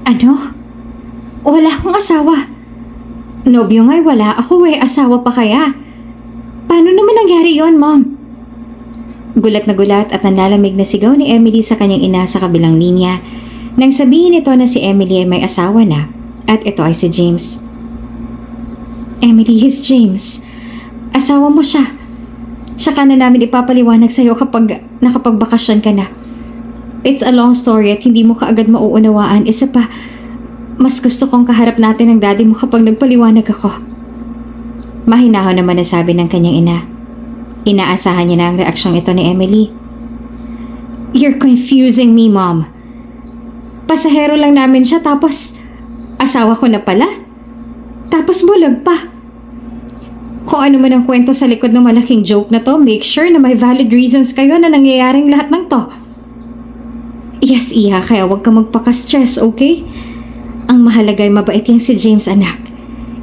Ano? Wala akong asawa. Nobyo nga'y wala ako asawa pa kaya? Paano naman nangyari yon, Mom? Gulat na gulat at nanlalamig na sigaw ni Emily sa kanyang ina sa kabilang linya nang sabihin ito na si Emily ay may asawa na at ito ay si James. Emily, he's James. Asawa mo siya. Saka na namin ipapaliwanag sa'yo kapag nakapagbakasyon ka na. It's a long story at hindi mo kaagad mauunawaan. Isa pa, mas gusto kong kaharap natin ng daddy mo kapag nagpaliwanag ako. Mahinahon naman na sabi ng kanyang ina. Inaasahan niya na ang reaksyong ito ni Emily. You're confusing me, Mom. Pasahero lang namin siya tapos asawa ko na pala. Tapos bulag pa. Kung ano man ang kwento sa likod ng malaking joke na to, make sure na may valid reasons kayo na nangyayaring lahat ng to. Yes, Iha, kaya huwag ka magpaka-stress, okay? Ang mahalaga ay mabait yang si James, anak.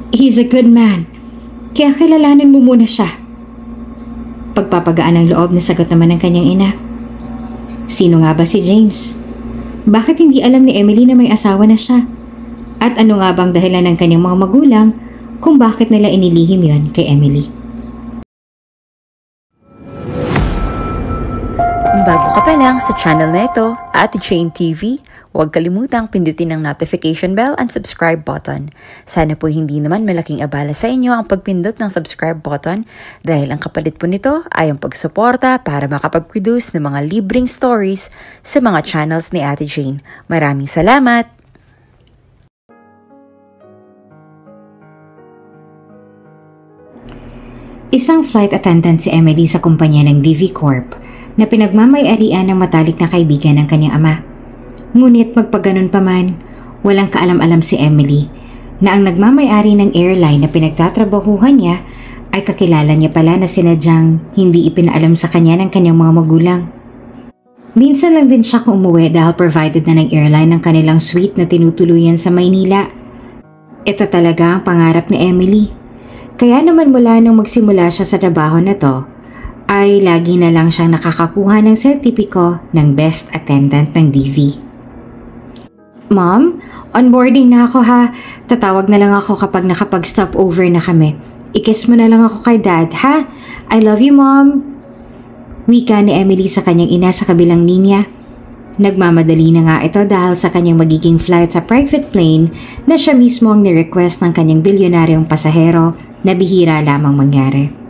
He's a good man. Kaya kilalanin mo muna siya. Pagpapagaan ng loob na sagot naman ng kanyang ina. Sino nga ba si James? Bakit hindi alam ni Emily na may asawa na siya? At ano nga bang dahilan ng kanyang mga magulang kung bakit nila inilihim yon kay Emily? Kung bago ka pa lang sa channel na ito, Ate Jane TV, huwag kalimutang pindutin ang notification bell and subscribe button. Sana po hindi naman malaking abala sa inyo ang pagpindot ng subscribe button dahil ang kapalit po nito ay ang pagsuporta para makapag-produce ng mga libreng stories sa mga channels ni Ate Jane. Maraming salamat! Isang flight attendant si Emily sa kumpanya ng DV Corp na pinagmamay-arian ng matalik na kaibigan ng kanyang ama. Ngunit magpaganon pa man, walang kaalam-alam si Emily na ang nagmamay-ari ng airline na pinagtatrabahuhan niya ay kakilala niya pala na sinadyang hindi ipinaalam sa kanya ng kanyang mga magulang. Minsan lang din siya umuwi dahil provided na ng airline ng kanilang suite na tinutuluyan sa Maynila. Ito talaga ang pangarap ni Emily. Kaya naman mula nung magsimula siya sa trabaho na to, ay lagi na lang siyang nakakakuha ng sertipiko ng best attendant ng DV. Mom, onboarding na ako ha. Tatawag na lang ako kapag nakapag-stop over na kami. I-kiss mo na lang ako kay Dad, ha? I love you, Mom. Wika ni Emily sa kanyang ina sa kabilang linya. Nagmamadali na nga ito dahil sa kanyang magiging flight sa private plane na siya mismo ang ni-request ng kanyang bilyonaryong pasahero na bihira lamang mangyari.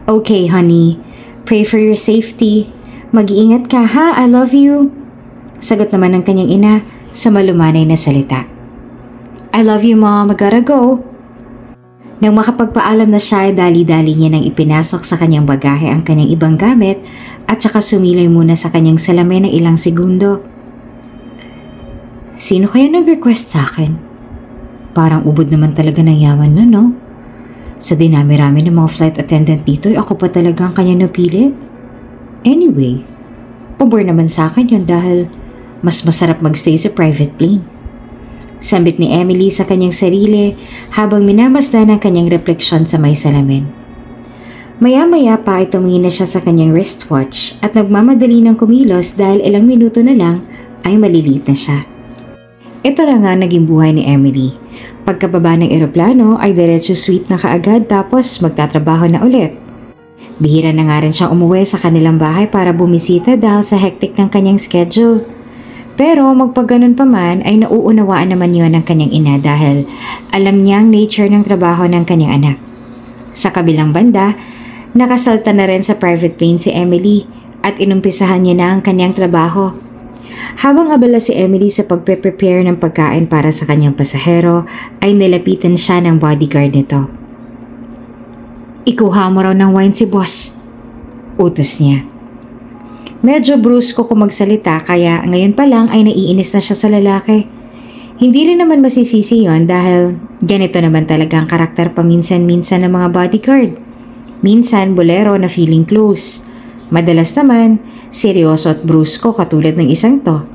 Okay, honey. Pray for your safety. Mag-iingat ka, ha? I love you. Sagot naman ng kanyang ina sa malumanay na salita. I love you, Mom. I gotta go. Nang makapagpaalam na siya, dali-dali niya nang ipinasok sa kanyang bagahe ang kanyang ibang gamit at saka sumilay muna sa kanyang salamin ng ilang segundo. Sino kaya nag-request sa akin? Parang ubod naman talaga ng yaman na, no? Sa dinami-rami ng mga flight attendant dito, ako pa talaga ang kanya napili. Anyway, pabor naman sa akin yun dahil mas masarap magstay sa private plane. Sambit ni Emily sa kanyang sarili habang minamasdan ang kanyang refleksyon sa may salamin. Maya-maya pa ay tumingin na siya sa kanyang wristwatch at nagmamadali ng kumilos dahil ilang minuto na lang ay maliliit na siya. Ito na nga naging buhay ni Emily. Pagkababa ng eroplano ay diretso suite na kaagad tapos magtatrabaho na ulit. Bihira na nga rin siyang umuwi sa kanilang bahay para bumisita dahil sa hectic ng kanyang schedule. Pero magpaganon pa man ay nauunawaan naman yun ng kanyang ina dahil alam niya ang nature ng trabaho ng kanyang anak. Sa kabilang banda, nakasalta na rin sa private plane si Emily at inumpisahan niya na ang kanyang trabaho. Habang abala si Emily sa pagpe-prepare ng pagkain para sa kanyang pasahero, ay nilapitan siya ng bodyguard nito. Ikuha mo raw ng wine si boss. Utos niya. Medyo brusko kung magsalita kaya ngayon pa lang ay naiinis na siya sa lalaki. Hindi rin naman masisisi yon dahil ganito naman talaga ang karakter paminsan-minsan ng mga bodyguard. Minsan bolero na feeling close. Madalas naman, seryoso at brusko katulad ng isang to.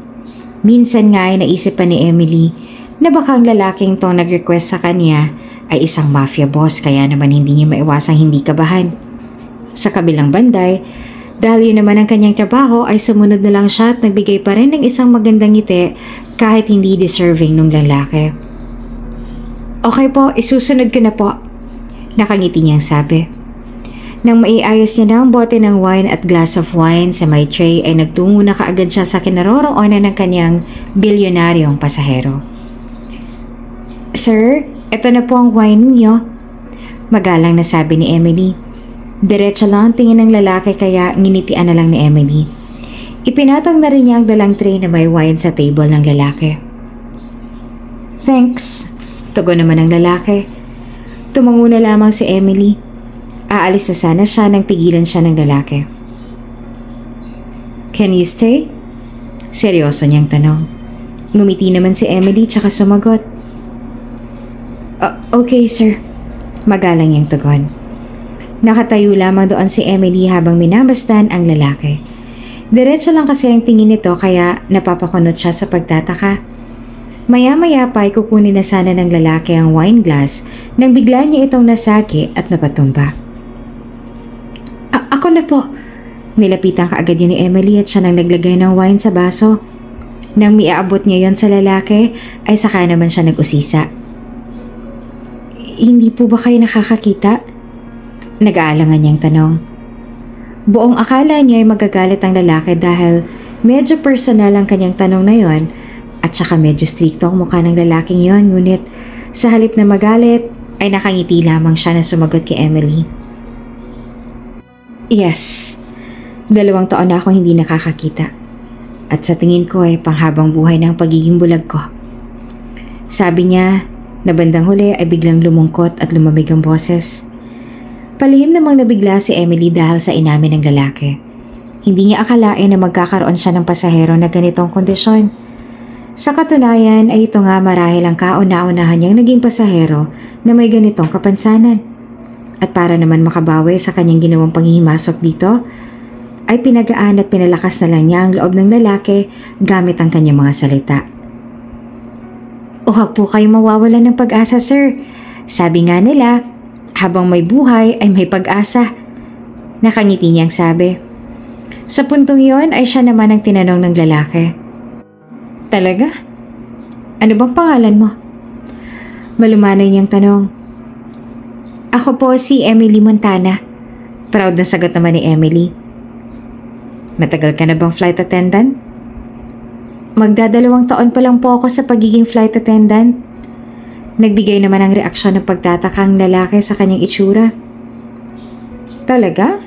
Minsan nga ay naisip pa ni Emily na baka ang lalaking to nag-request sa kanya ay isang mafia boss kaya naman hindi niya maiwasang hindi kabahan. Sa kabilang banday, Dahil yun naman ang kanyang trabaho ay sumunod na lang siya at nagbigay pa rin ng isang magandang ngiti kahit hindi deserving nung lalaki. Okay po, isusunod ko na po. Nakangiti niyang sabi. Nang maiayos niya na ang bote ng wine at glass of wine sa may tray ay nagtungo na kaagad siya sa kinaroroonan ng kanyang bilyonaryong pasahero. Sir, ito na po ang wine niyo. Magalang na sabi ni Emily. Diretso lang ang tingin ng lalaki kaya nginitian na lang ni Emily. Ipinatong na rin niya ang dalang tray na may wine sa table ng lalaki. Thanks, tugon naman ng lalaki. Tumango na lamang si Emily. Aalis na sana siya nang pigilan siya ng lalaki. Can you stay? Seryoso niyang tanong. Ngumiti naman si Emily tsaka sumagot. Okay sir. Magalang niyang tugon. Nakatayo lamang doon si Emily habang minabastan ang lalaki. Diretso lang kasi ang tingin nito kaya napapakunot siya sa pagtataka. Maya-maya pa ay kukunin na sana ng lalaki ang wine glass nang bigla niya itong nasagi at napatumba. Ako na po. Nilapitan kaagad yun ni Emily at siya nang naglagay ng wine sa baso. Nang miaabot niya yon sa lalaki ay saka naman siya nag-usisa. Hindi po ba kayo nakakakita? Nag-aalangan niyang tanong. Buong akala niya ay magagalit ang lalaki dahil medyo personal ang kanyang tanong na yon at saka medyo stricto ang mukha ng lalaking yon, ngunit sa halip na magalit ay nakangiti lamang siya na sumagot kay Emily. Yes, 2 taon na ako hindi nakakakita. At sa tingin ko ay panghabang buhay ng pagiging bulag ko. Sabi niya na bandang huli ay biglang lumungkot at lumamig ang boses. Palihim namang nabigla si Emily dahil sa inamin ng lalaki. Hindi niya akalain na magkakaroon siya ng pasahero na ganitong kondisyon. Sa katunayan ay ito nga marahil ang kauna-unahan niyang naging pasahero na may ganitong kapansanan. At para naman makabawi sa kanyang ginawang panghihimasok dito, ay pinagaan at pinalakas na lang niya ang loob ng lalaki gamit ang kanyang mga salita. Huwag po kayo mawawalan ng pag-asa, sir. Sabi nga nila, habang may buhay ay may pag-asa. Nakangiti niyang sabi. Sa puntong yon ay siya naman ang tinanong ng lalaki. Talaga? Ano bang pangalan mo? Malumanay niyang tanong. Ako po si Emily Montana. Proud na sagot naman ni Emily. Matagal ka na bang flight attendant? Magdadalawang taon pa lang po ako sa pagiging flight attendant. Nagbigay naman ang reaksyon ng pagtatakang lalaki sa kanyang itsura. Talaga?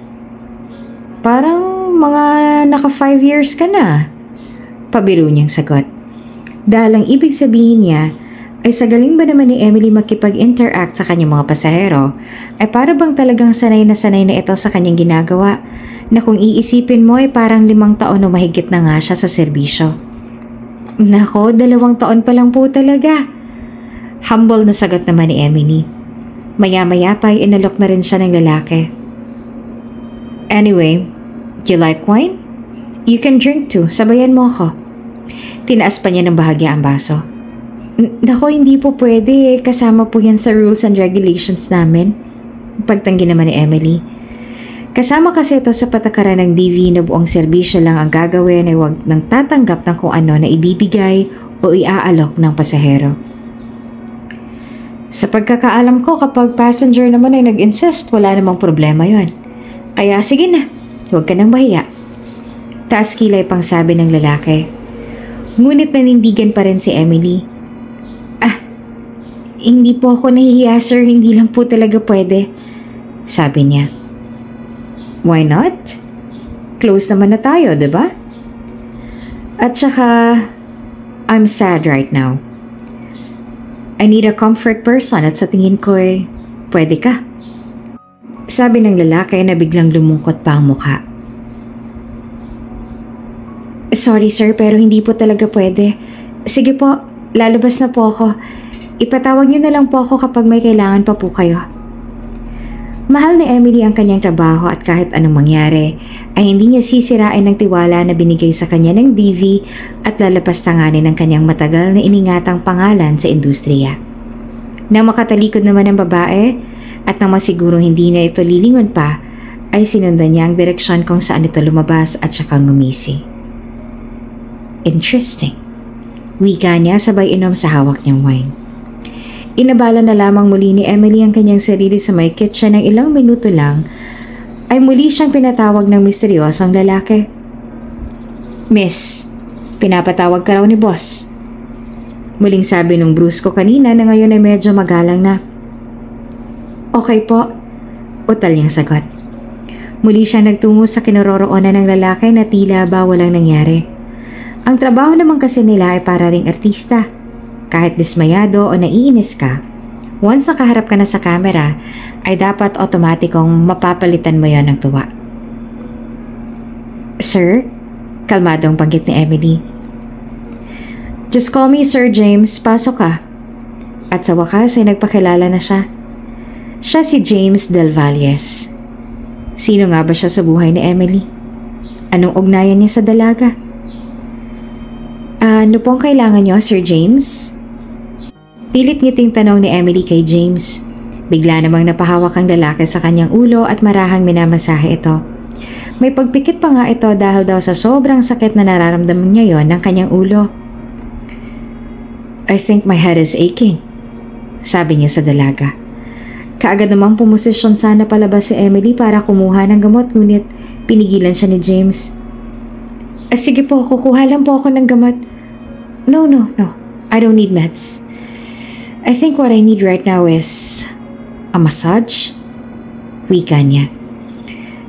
Parang mga naka 5 years ka na. Pabiro niyang sagot. Dahil ang ibig sabihin niya ay sa galing ba naman ni Emily makipag-interact sa kanyang mga pasahero ay para bang talagang sanay na ito sa kanyang ginagawa na kung iisipin mo ay parang 5 taon o mahigit na nga siya sa serbisyo. Nako, 2 taon pa lang po talaga. Humble na sagot naman ni Emily. Maya-maya pa ay inalok na rin siya ng lalaki. Anyway, do you like wine? You can drink too, sabayan mo ako. Tinaas pa niya ng bahagya ang baso. Nako, hindi po pwede. Kasama po yan sa rules and regulations namin. Pagtanggi naman ni Emily. Kasama kasi ito sa patakaran ng DV na buong serbisyo lang ang gagawin ay huwag nang tatanggap ng kung ano na ibibigay o iaalok ng pasahero. Sa pagkakaalam ko, kapag passenger naman ay nag-insist, wala namang problema yon. Kaya sige na, huwag ka nang mahiya. Taas kilay pang sabi ng lalaki. Ngunit nanindigan pa rin si Emily. Hindi po ako nahihiya, sir. Hindi lang po talaga pwede. Sabi niya. Why not? Close naman na tayo, diba? At saka, I'm sad right now. I need a comfort person at sa tingin ko pwede ka. Sabi ng lalaki na biglang lumungkot pa ang mukha. Sorry sir, pero hindi po talaga pwede. Sige po, lalabas na po ako. Ipatawag niyo na lang po ako kapag may kailangan pa po kayo. Mahal ni Emily ang kanyang trabaho at kahit anong mangyari ay hindi niya sisirain ng tiwala na binigay sa kanya ng DV at lalapastanganin ng kanyang matagal na iningatang pangalan sa industriya. Nang makatalikod naman ang babae at nang masiguro hindi na ito lilingon pa ay sinundan niya ang direksyon kung saan ito lumabas at saka ngumisi. Interesting. Wika niya sabay inom sa hawak niyang wine. Inabala na lamang muli ni Emily ang kanyang sarili sa may kitchen ng ilang minuto lang ay muli siyang pinatawag ng misteryosong lalaki. Miss, pinapatawag ka raw ni boss. Muling sabi nung brusko kanina na ngayon ay medyo magalang na. Okay po, utal niyang sagot. Muli siya nagtungo sa kinaroroonan ng lalaki na tila ba walang nangyari. Ang trabaho naman kasi nila ay para ring artista. Kahit dismayado o naiinis ka, once nakaharap ka na sa camera, ay dapat otomatikong mapapalitan mo yon ng tuwa. Sir? Kalmadong banggit ni Emily. Just call me Sir James, pasok ka. At sa wakas ay nagpakilala na siya. Siya si James Del Valles. Sino nga ba siya sa buhay ni Emily? Anong ugnayan niya sa dalaga? Ano pong kailangan niyo, Sir James? Pilit ngiting tanong ni Emily kay James. Bigla namang napahawak ang lalaki sa kanyang ulo at marahang minamasahe ito. May pagpikit pa nga ito dahil daw sa sobrang sakit na nararamdaman niya yon ng kanyang ulo. I think my head is aching, sabi niya sa dalaga. Kaagad namang pumosisyon sana palabas si Emily para kumuha ng gamot ngunit pinigilan siya ni James. Sige po, kukuha lang po ako ng gamot. No. I don't need meds. I think what I need right now is a massage. Wika niya.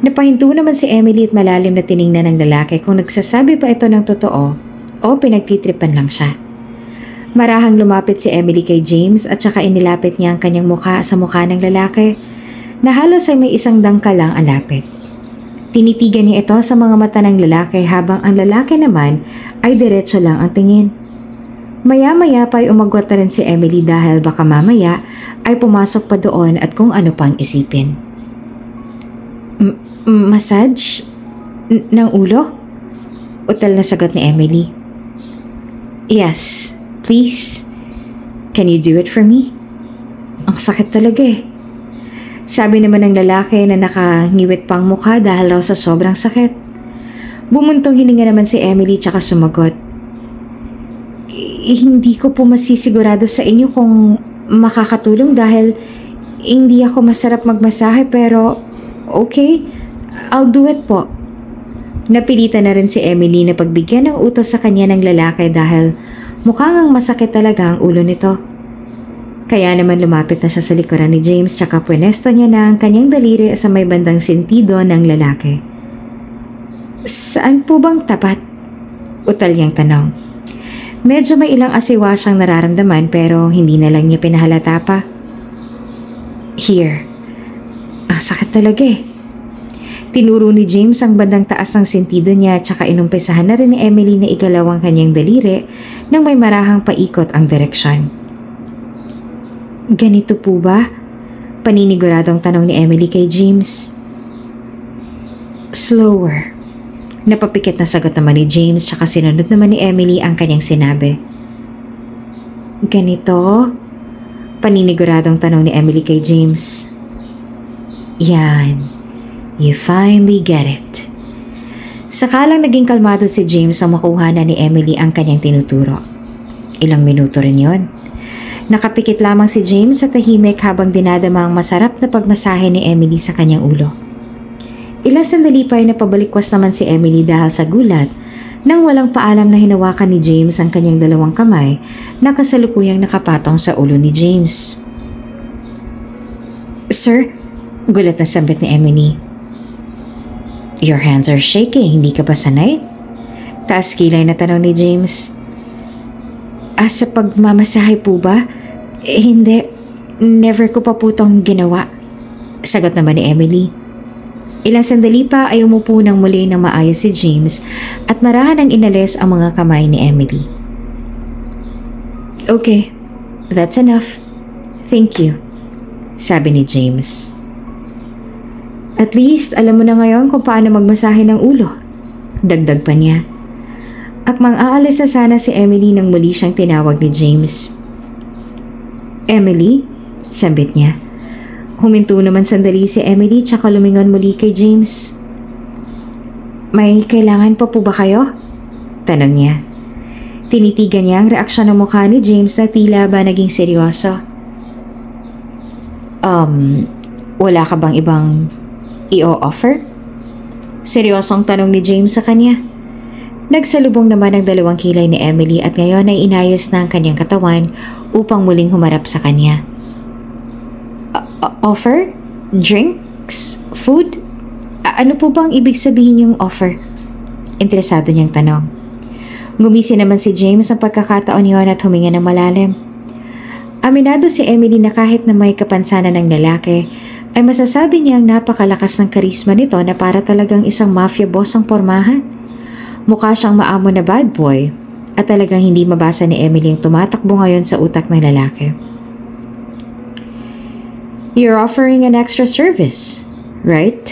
Napahinto naman si Emily at malalim na tiningnan ng lalaki kung nagsasabi pa ito ng totoo o pinagtitripan lang siya. Marahang lumapit si Emily kay James at saka inilapit niya ang kanyang mukha sa mukha ng lalaki na halos ay may isang dangkal lang ang lapit. Tinitigan niya ito sa mga mata ng lalaki habang ang lalaki naman ay diretso lang ang tingin. Maya-maya pa ay umagwat na rin si Emily dahil baka mamaya ay pumasok pa doon at kung ano pang isipin. Massage? Ng ulo? Utal na sagot ni Emily. Yes. Please, can you do it for me? Ang sakit talaga eh. Sabi naman ng lalaki na nakangiwit pang mukha dahil raw sa sobrang sakit. Bumuntong hininga naman si Emily tsaka sumagot. Hindi ko po masisigurado sa inyo kung makakatulong dahil hindi ako masarap magmasahe pero okay, I'll do it po. Napilitan na rin si Emily na pagbigyan ng utos sa kanya ng lalaki dahil mukhang ang masakit talaga ang ulo nito. Kaya naman lumapit na siya sa likuran ni James tsaka pwenesto niya na ang kanyang daliri sa may bandang sentido ng lalaki. Saan po bang tapat? Utal niyang tanong. Medyo may ilang asiwa siyang nararamdaman pero hindi na lang niya pinahalata pa. Here. Ang sakit talaga eh. Tinuro ni James ang bandang taas ng sentido niya tsaka inumpisahan na rin ni Emily na igalaw ang kanyang daliri nang may marahang paikot ang direksyon. Ganito po ba? Paniniguradong tanong ni Emily kay James. Slower. Napapikit na sagot naman ni James tsaka sinunod naman ni Emily ang kanyang sinabi. Ganito? Paniniguradong tanong ni Emily kay James. Yan. You finally get it. Sakalang naging kalmado si James ang makuha na ni Emily ang kanyang tinuturo. Ilang minuto rin yon. Nakapikit lamang si James sa tahimik habang dinadama ang masarap na pagmasahe ni Emily sa kanyang ulo. Ilang sandali pa ay napabalikwas naman si Emily dahil sa gulat nang walang paalam na hinawakan ni James ang kanyang dalawang kamay na kasalukuyang nakapatong sa ulo ni James. Sir, gulat na sambit ni Emily. Your hands are shaking, hindi ka ba sanay? Taas kilay na tanong ni James. Sa pagmamasahe po ba? Hindi, never ko pa po itong ginawa. Sagot naman ni Emily. Ilang sandali pa ay umupo ng muli ng maayos si James at marahan ang inalis ang mga kamay ni Emily. Okay, that's enough. Thank you, sabi ni James. At least, alam mo na ngayon kung paano magmasahe ng ulo. Dagdag pa niya. At mang-aalis na sana si Emily nang muli siyang tinawag ni James. Emily? Sambit niya. Huminto naman sandali si Emily tsaka lumingon muli kay James. May kailangan pa po ba kayo? Tanong niya. Tinitigan niya ang reaksyon ng mukha ni James na tila ba naging seryoso. Wala ka bang ibang i-offer? Seryosong tanong ni James sa kanya. Nagsalubong naman ang dalawang kilay ni Emily at ngayon ay inayos na ang kanyang katawan upang muling humarap sa kanya. Offer? Drinks? Food? Ano po bang ibig sabihin yung offer? Interesado niyang tanong. Ngumisi naman si James ang pagkakataon niyon at huminga ng malalim. Aminado si Emily na kahit na may kapansanan ng lalaki, ay masasabi niyang napakalakas ng karisma nito na para talagang isang mafia boss ang pormahan. Mukha siyang maamo na bad boy at talagang hindi mabasa ni Emily ang tumatakbo ngayon sa utak ng lalaki. You're offering an extra service, right?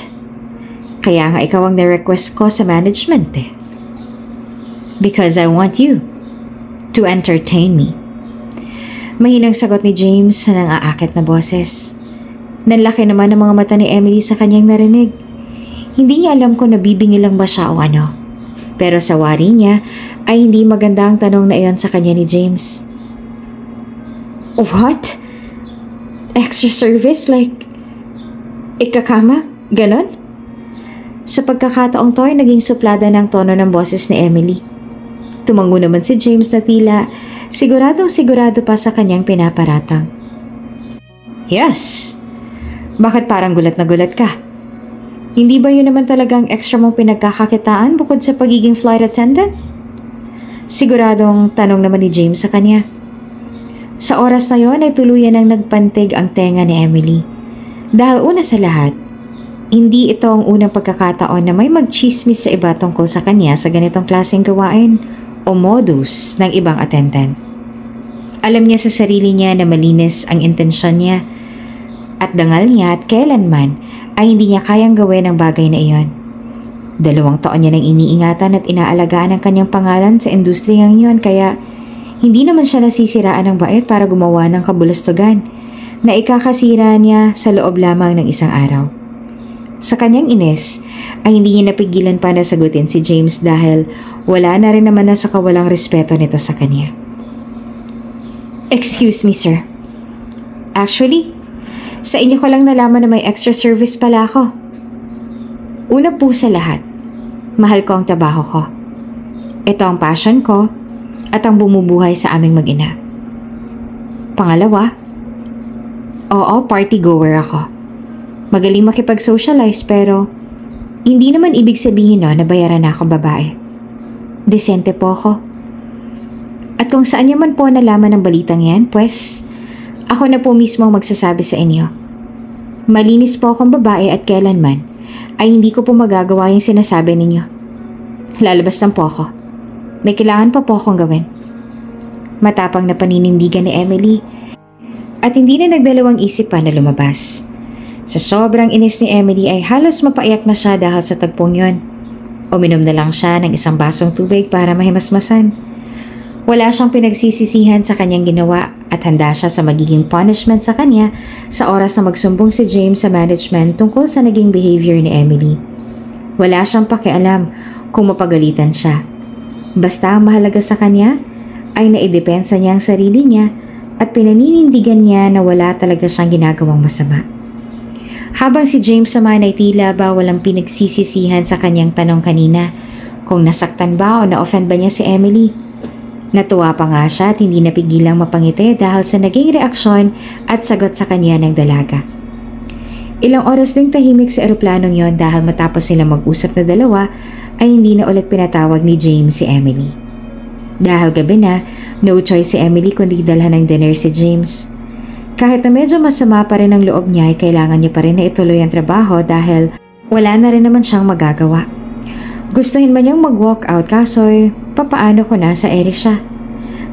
Kaya nga ikaw ang na-request ko sa management eh. Because I want you to entertain me. Mahinang sagot ni James sa nang-aakit na boses. Nanlaki naman ang mga mata ni Emily sa kanyang narinig. Hindi niya alam kung nabibingi lang ba siya o ano. Pero sa wari niya ay hindi maganda ang tanong na iyon sa kanya ni James. What? Extra service like ikakama? Ganon? Sa pagkakataong to ay naging suplada ng tono ng boses ni Emily. Tumango naman si James na tila siguradong-sigurado pa sa kanyang pinaparatang. Yes. Bakit parang gulat na gulat ka? Hindi ba yun naman talagang extra mong pinagkakakitaan bukod sa pagiging flight attendant? Siguradong tanong naman ni James sa kanya. Sa oras na yon ay tuluyan ang nagpantig ang tenga ni Emily. Dahil una sa lahat, hindi ito ang unang pagkakataon na may magchismis sa iba tungkol sa kanya sa ganitong klaseng gawain o modus ng ibang attendant. Alam niya sa sarili niya na malinis ang intensyon niya at dangal niya at kailanman ay hindi niya kayang gawin ang bagay na iyon. 2 taon niya nang iniingatan at inaalagaan ang kanyang pangalan sa industriyang iyon kaya hindi naman siya nasisiraan ng bait para gumawa ng kabulastugan na ikakasira niya sa loob lamang ng isang araw. Sa kanyang inis ay hindi niya napigilan pa na sagutin si James dahil wala na rin naman na sa kawalang respeto nito sa kanya. Excuse me, sir. Actually, sa inyo ko lang nalaman na may extra service pala ako. Una po sa lahat, mahal ko ang trabaho ko. Ito ang passion ko at ang bumubuhay sa aming mag-ina. Pangalawa, oo, party goer ako. Magaling makipag-socialize pero hindi naman ibig sabihin na bayaran na akong babae. Desente po ako. At kung saan niyo man po nalaman ng balitang yan, pues ako na po mismo magsasabi sa inyo. Malinis po akong babae at kailanman ay hindi ko po magagawa yung sinasabi ninyo. Lalabas lang po ako. May kailangan pa po akong gawin. Matapang na paninindigan ni Emily at hindi na nagdalawang isip pa na lumabas. Sa sobrang inis ni Emily ay halos mapaiyak na siya dahil sa tagpong yon. Uminom na lang siya ng isang basong tubig para mahimasmasan. Wala siyang pinagsisisihan sa kanyang ginawa at handa siya sa magiging punishment sa kanya sa oras na magsumbong si James sa management tungkol sa naging behavior ni Emily. Wala siyang pakialam kung mapagalitan siya. Basta ang mahalaga sa kanya ay naidepensa niya ang sarili niya at pinaninindigan niya na wala talaga siyang ginagawang masama. Habang si James naman ay tila ba walang pinagsisisihan sa kanyang tanong kanina kung nasaktan ba o na-offend ba niya si Emily. Natuwa pa nga siya at hindi napigilang mapangiti dahil sa naging reaksyon at sagot sa kanya ng dalaga. Ilang oras ding tahimik sa eroplanong yon dahil matapos sila mag-usap na dalawa ay hindi na ulit pinatawag ni James si Emily. Dahil gabi na, no choice si Emily kundi dalhan ng dinner si James. Kahit na medyo masama pa rin ang loob niya ay kailangan niya pa rin na ituloy ang trabaho dahil wala na rin naman siyang magagawa. Gustuhin man niyang mag-walk out kaso'y papaano ko na sa ere siya.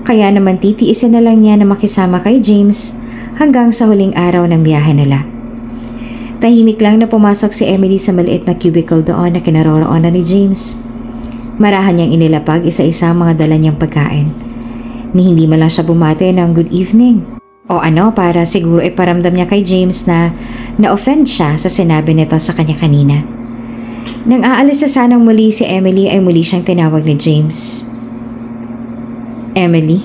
Kaya naman titiisin na lang niya na makisama kay James hanggang sa huling araw ng biyahe nila. Tahimik lang na pumasok si Emily sa maliit na cubicle doon na kinaroroonan ni James. Marahan niyang inilapag isa-isa ang mga dala niyang pagkain. Ni hindi man lang siya bumate ng good evening O ano, para siguro iparamdam niya kay James na na-offend siya sa sinabi nito sa kanya kanina. Nang aalis na sanang muli si Emily ay muli siyang tinawag ni James. Emily?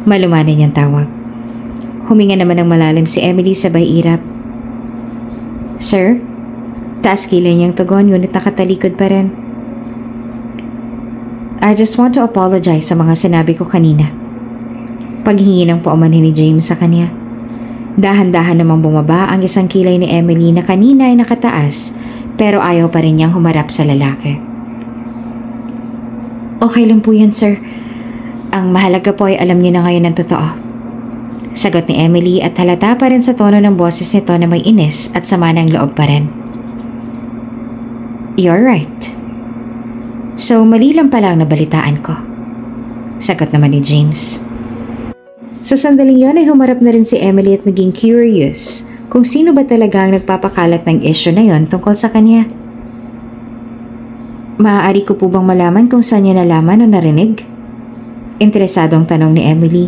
Malumanay niyang tawag. Huminga naman ng malalim si Emily sabay irap. Sir? Taas kilay niyang tugon ngunit nakatalikod pa rin. I just want to apologize sa mga sinabi ko kanina. Paghingi ng paumanhin ni James sa kanya. Dahan-dahan namang bumaba ang isang kilay ni Emily na kanina ay nakataas pero ayaw pa rin niyang humarap sa lalaki. Okay lang po yan, sir. Ang mahalaga po ay alam niyo na ngayon ang totoo. Sagot ni Emily at halata pa rin sa tono ng boses nito na may inis at sama ng loob pa rin. You're right. So mali lang pala ang nabalitaan ko. Sagot naman ni James. Sa sandaling yon ay humarap na rin si Emily at naging curious kung sino ba talaga ang nagpapakalat ng issue na yon tungkol sa kanya. Maaari ko po bang malaman kung saan niya nalaman o narinig? Interesadong tanong ni Emily.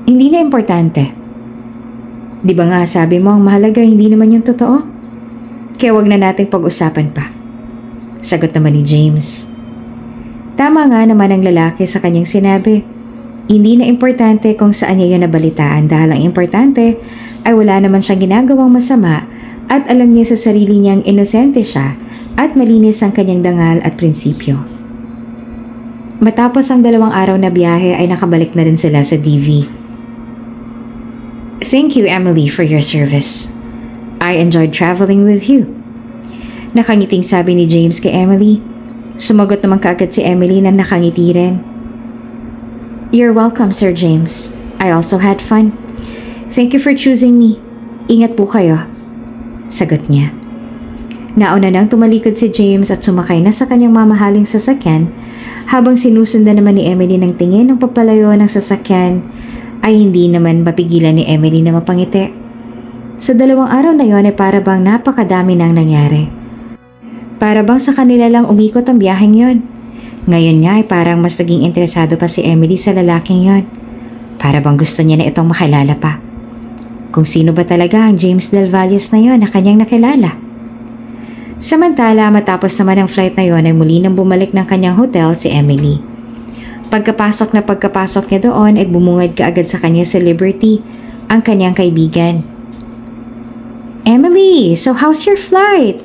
Hindi na importante. Di ba nga sabi mo ang mahalaga hindi naman yung totoo? Kaya wag na nating pag-usapan pa. Sagot naman ni James. Tama nga naman ang lalaki sa kanyang sinabi. Hindi na importante kung saan niya yun nabalitaan dahil ang importante ay wala naman siyang ginagawang masama at alam niya sa sarili niyang inosente siya at malinis ang kanyang dangal at prinsipyo. Matapos ang 2 araw na biyahe ay nakabalik na rin sila sa DV. Thank you, Emily, for your service. I enjoyed traveling with you. Nakangiting sabi ni James kay Emily. Sumagot naman kaagad si Emily na nakangiti rin. You're welcome, Sir James. I also had fun. Thank you for choosing me. Ingat po kayo. Sagot niya. Nauna nang tumalikod si James at sumakay na sa kanyang mamahaling sasakyan habang sinusundan naman ni Emily ng tingin ng papalayo ng sasakyan ay hindi naman mapigilan ni Emily na mapangiti. Sa 2 araw na yon ay para bang napakadami nang nangyari. Para bang sa kanila lang umikot ang biyaheng yon. Ngayon nga ay parang mas naging interesado pa si Emily sa lalaking yon. Para bang gusto niya na itong makilala pa. Kung sino ba talaga ang James Del Valles na yon na kanyang nakilala. Samantala, matapos naman ang flight na yon ay muli nang bumalik ng kanyang hotel si Emily. Pagkapasok niya doon ay bumungad kaagad sa kanya si Liberty, ang kanyang kaibigan. Emily, so how's your flight?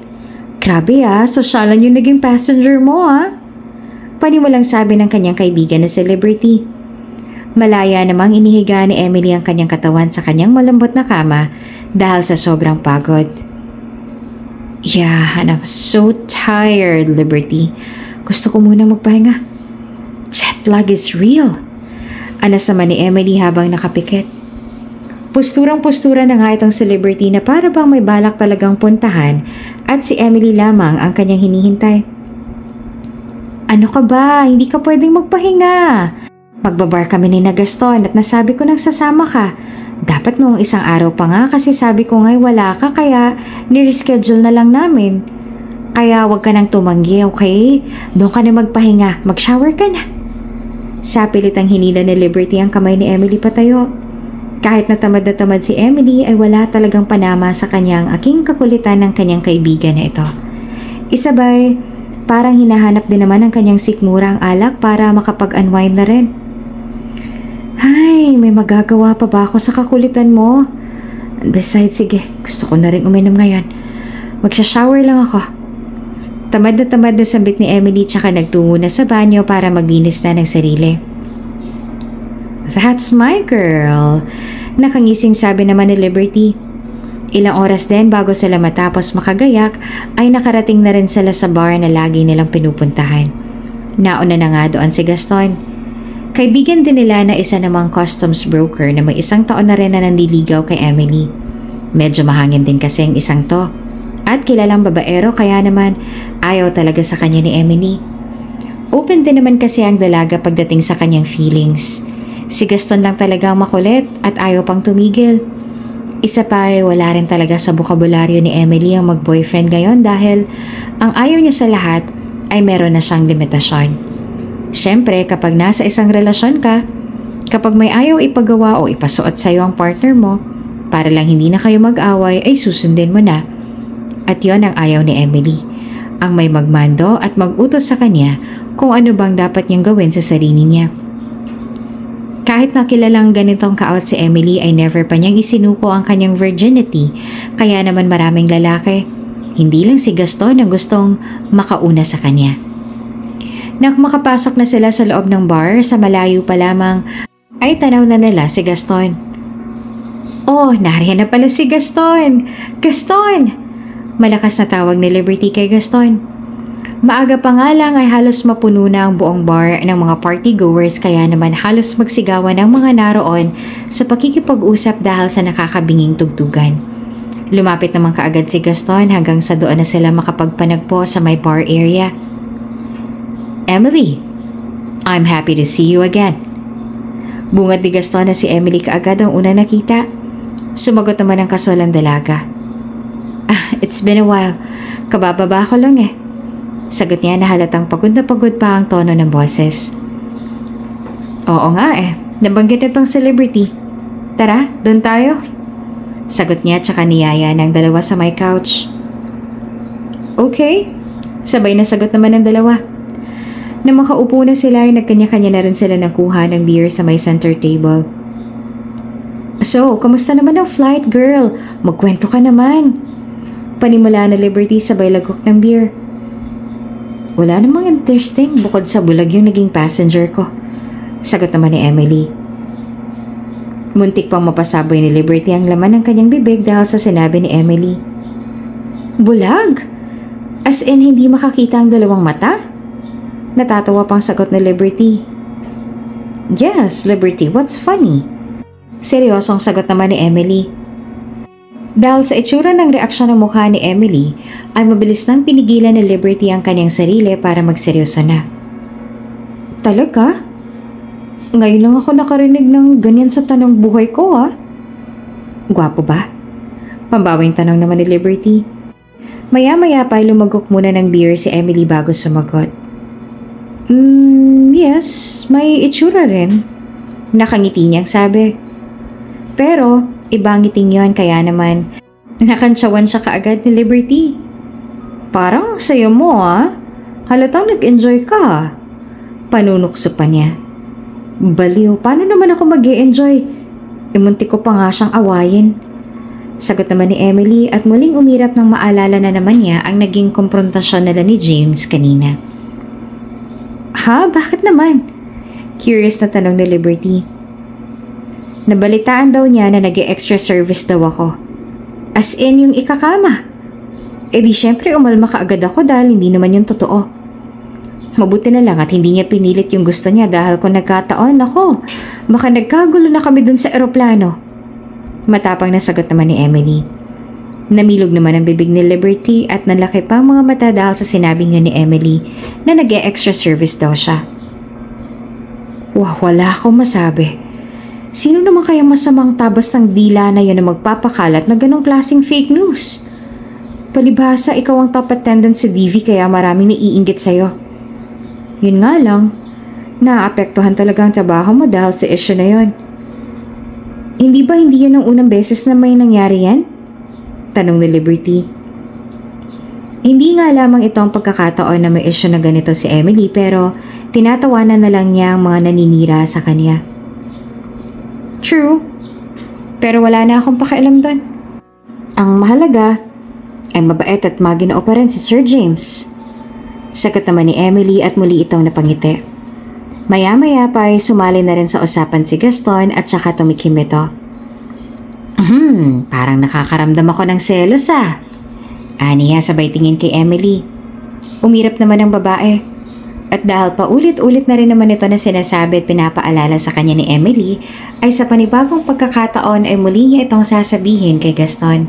Grabe sosyalan yung naging passenger mo Paniwalang sabi ng kanyang kaibigan na si Liberty. Malaya namang inihiga ni Emily ang kanyang katawan sa kanyang malambot na kama dahil sa sobrang pagod. Yeah, and I'm so tired, Liberty. Gusto ko muna magpahinga. Jet lag is real. Anas naman ni Emily habang nakapikit. Posturang-postura na nga itong si Liberty na para bang may balak talagang puntahan at si Emily lamang ang kanyang hinihintay. Ano ka ba? Hindi ka pwedeng magpahinga. Magbabar kami ni Gaston at nasabi ko nang sasama ka. Dapat noong 1 araw pa nga kasi sabi ko nga'y wala ka kaya nireschedule na lang namin. Kaya wag ka nang tumanggi, okay? Doon ka na magpahinga. Mag-shower ka na. Sa pilitang hinila ni Liberty ang kamay ni Emily patayo. Kahit na tamad si Emily ay wala talagang panama sa kanyang aking kakulitan ng kanyang kaibigan na ito. Isabay, parang hinahanap din naman ang kanyang sikmurang alak para makapag-unwind na rin. Ay, may magagawa pa ba ako sa kakulitan mo? Besides, sige, gusto ko na rin uminom ngayon. Magsha-shower lang ako. Tamad na sambit ni Emily tsaka nagtungo na sa banyo para maglinis na ng sarili. That's my girl, nakangising sabi naman ni Liberty. Ilang oras din bago sila matapos makagayak ay nakarating na rin sila sa bar na lagi nilang pinupuntahan. Nauna na nga doon si Gaston. Kaibigan din nila na isa namang customs broker na may 1 taon na rin na nandiligaw kay Emily. Medyo mahangin din kasi ang isang to. At kilalang babaero kaya naman ayaw talaga sa kanya ni Emily. Open din naman kasi ang dalaga pagdating sa kanyang feelings. Si Gaston lang talagang makulit at ayaw pang tumigil. Isa pa ay wala rin talaga sa bokabularyo ni Emily ang mag-boyfriend ngayon dahil ang ayaw niya sa lahat ay meron na siyang limitasyon. Siyempre kapag nasa isang relasyon ka, Kapag may ayaw ipagawa o ipasuot sa'yo ang partner mo, para lang hindi na kayo mag-away ay susundin mo na. At yon ang ayaw ni Emily, ang may magmando at mag-utos sa kanya kung ano bang dapat niyang gawin sa sarili niya. Kahit nakilalang ganitong ka-out si Emily ay never pa niyang isinuko ang kanyang virginity, kaya naman maraming lalaki, hindi lang si Gaston ang gustong makauna sa kanya. Nang makapasok na sila sa loob ng bar, sa malayo pa lamang ay tanaw na nila si Gaston. Oh, nariyan na pala si Gaston! Gaston! Malakas na tawag ni Liberty kay Gaston. Maaga pa nga lang ay halos mapuno na ang buong bar ng mga party-goers, kaya naman halos magsigawan ang mga naroon sa pakikipag-usap dahil sa nakakabinging tugtugan. Lumapit naman kaagad si Gaston hanggang sa doon na sila makapagpanagpo sa may bar area. Emily, I'm happy to see you again. Bungad ni Gaston na si Emily kaagad ang una nakita. Sumagot naman ang kasualang dalaga. It's been a while. Kabababa ko lang eh. Sagot niya na halatang pagod na pagod pa ang tono ng boses. Oo nga eh. Nabanggit itong celebrity. Tara, doon tayo. Sagot niya tsaka niyaya ng dalawa sa may couch. Okay. Sabay na sagot naman ng dalawa. Nang makaupo na sila ay nagkanya-kanya na rin sila nakuha ng beer sa may center table. So, kamusta naman ang flight, girl? Magkwento ka naman. Panimula na Liberty sabay lagok ng beer. Wala namang interesting bukod sa bulag yung naging passenger ko. Sagot naman ni Emily. Muntik pang mapasaboy ni Liberty ang laman ng kanyang bibig dahil sa sinabi ni Emily. Bulag? As in hindi makakita ang dalawang mata? Natatawa pang sagot ni Liberty. Yes, Liberty, what's funny? Seryosong sagot naman ni Emily. Dahil sa itsura ng reaksyon ng mukha ni Emily, ay mabilis nang pinigilan ni Liberty ang kanyang sarili para magseryoso na. Talaga? Ngayon lang ako nakarinig ng ganyan sa tanong buhay ko Gwapo ba? Pambawing tanong naman ni Liberty. Maya-maya pa ay lumagok muna ng beer si Emily bago sumagot. Yes, may itsura rin. Nakangiti niyang sabi. Pero, ibang ngiting yon kaya naman nakantsawan siya kaagad ni Liberty. Parang sayo mo Halatang nag-enjoy ka Panunukso pa niya. Baliw, paano naman ako mag-e-enjoy? Muntik ko pa nga siyang awayin. Sagot naman ni Emily at muling umirap nang maalala na naman niya ang naging komprontasyon nila ni James kanina. Ha? Bakit naman? Curious na tanong ni Liberty. Nabalitaan daw niya na nag-extra service daw ako. As in yung ikakama. Di syempre umalma kaagad ako dahil hindi naman yung totoo. Mabuti na lang at hindi niya pinilit yung gusto niya dahil kung nagkataon ako, baka nagkagulo na kami dun sa eroplano. Matapang na sagot naman ni Emily. Namilog naman ang bibig ni Liberty at nalaki pa ang mga mata dahil sa sinabi niya ni Emily na nag-extra service daw siya. Wala akong masabi. Sino naman kaya masamang tabas ng dila na yun na magpapakalat na ganong klaseng fake news? Palibhasa, ikaw ang top attendant sa DV kaya maraming naiinggit sa'yo. Yun nga lang, naapektuhan talaga ang trabaho mo dahil sa issue na yun. Hindi ba hindi yun ang unang beses na may nangyari yan? Tanong ni Liberty. Hindi nga lamang ito ang pagkakataon na may issue na ganito si Emily pero tinatawanan na lang niya ang mga naninira sa kanya. True, pero wala na akong pakialam doon. Ang mahalaga ay mabait at maginaopa rin si Sir James. Sagot naman ni Emily at muli itong napangiti. Maya-maya pa ay sumali na rin sa usapan si Gaston at saka tumikim ito. Parang nakakaramdam ako ng selos Aniya sabay tingin kay Emily. Umirap naman ang babae. At dahil paulit-ulit na rin naman ito na sinasabi at pinapaalala sa kanya ni Emily, ay sa panibagong pagkakataon ay muli niya itong sasabihin kay Gaston.